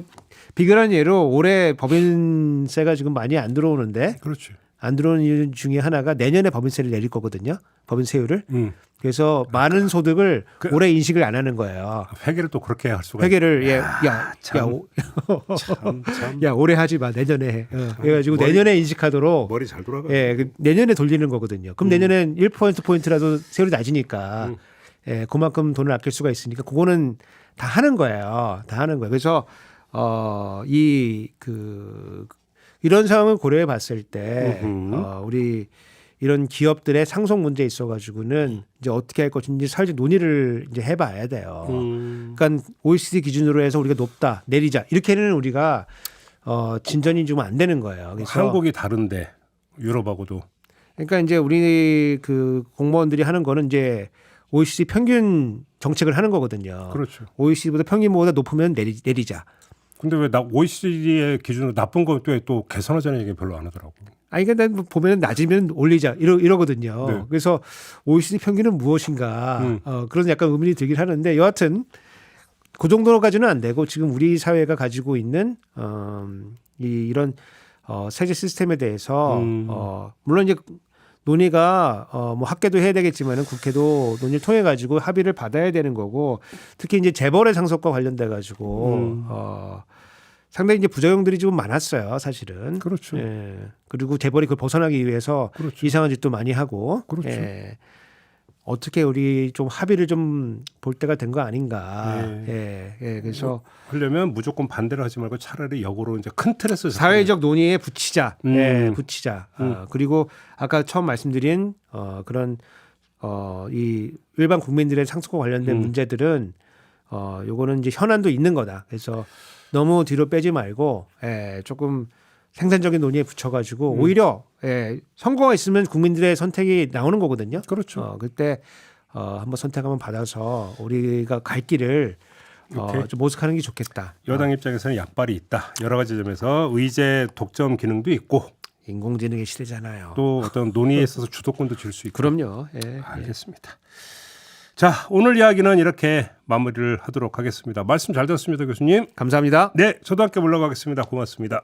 비근한 예로 올해 법인세가 지금 많이 안 들어오는데 그렇지. 안 들어오는 이유 중에 하나가 내년에 법인세를 내릴 거거든요. 법인세율을. 그래서 많은 소득을 올해 인식을 안 하는 거예요. 회계를 또 그렇게 할 수가 회계를 참. 야 올해 하지 마 내년에 해. 그래가지고 내년에 인식하도록 머리 잘 돌아가. 예, 내년에 돌리는 거거든요. 그럼 내년엔 1% 포인트라도 세율이 낮으니까 예, 그만큼 돈을 아낄 수가 있으니까 그거는 다 하는 거예요. 다 하는 거예요. 그래서 이런 상황을 고려해 봤을 때 우리 이런 기업들의 상속 문제에 있어가지고는 이제 어떻게 할 것인지 사회적 논의를 이제 해봐야 돼요. 그러니까 OECD 기준으로 해서 우리가 높다 내리자 이렇게는 우리가 진전이 좀 안 되는 거예요. 그래서 한국이 다른데 유럽하고도. 그러니까 이제 우리 그 공무원들이 하는 거는 이제 OECD 평균 정책을 하는 거거든요. 그렇죠. OECD보다 평균보다 높으면 내리자. 근데 왜 OECD의 기준으로 나쁜 건 또 개선하자는 얘기 별로 안 하더라고. 아니 그러니까 보면은 낮으면 올리자 이러거든요. 네. 그래서 OECD 평균은 무엇인가 그런 약간 의문이 들긴 하는데 여하튼 그 정도까지는 안 되고 지금 우리 사회가 가지고 있는 이런 세제 시스템에 대해서 물론 이제 논의가 뭐 학계도 해야 되겠지만은 국회도 논의를 통해 가지고 합의를 받아야 되는 거고 특히 이제 재벌의 상속과 관련돼 가지고 상당히 이제 부작용들이 좀 많았어요, 사실은. 그렇죠. 예. 그리고 재벌이 그걸 벗어나기 위해서 그렇죠. 이상한 짓도 많이 하고. 그렇죠. 예. 어떻게 우리 좀 합의를 좀 볼 때가 된 거 아닌가. 예. 예. 그래서 하려면 무조건 반대를 하지 말고 차라리 역으로 이제 큰 틀에서 사회적 논의에 붙이자. 예, 붙이자. 그리고 아까 처음 말씀드린 그런 이 일반 국민들의 상속과 관련된 문제들은 요거는 이제 현안도 있는 거다. 그래서 너무 뒤로 빼지 말고 조금 생산적인 논의에 붙여가지고 오히려 선거가 있으면 국민들의 선택이 나오는 거거든요. 그렇죠. 그때 한번 선택 한번 받아서 우리가 갈 길을 좀 모색하는 게 좋겠다. 여당 입장에서는 약발이 있다. 여러 가지 점에서 의제 독점 기능도 있고 인공지능의 시대잖아요. 또 어떤 논의에 있어서 주도권도 줄 수 있고. 그럼요. 예. 알겠습니다. 자, 오늘 이야기는 이렇게 마무리를 하도록 하겠습니다. 말씀 잘 들었습니다, 교수님. 감사합니다. 네, 저도 함께 물러가겠습니다. 고맙습니다.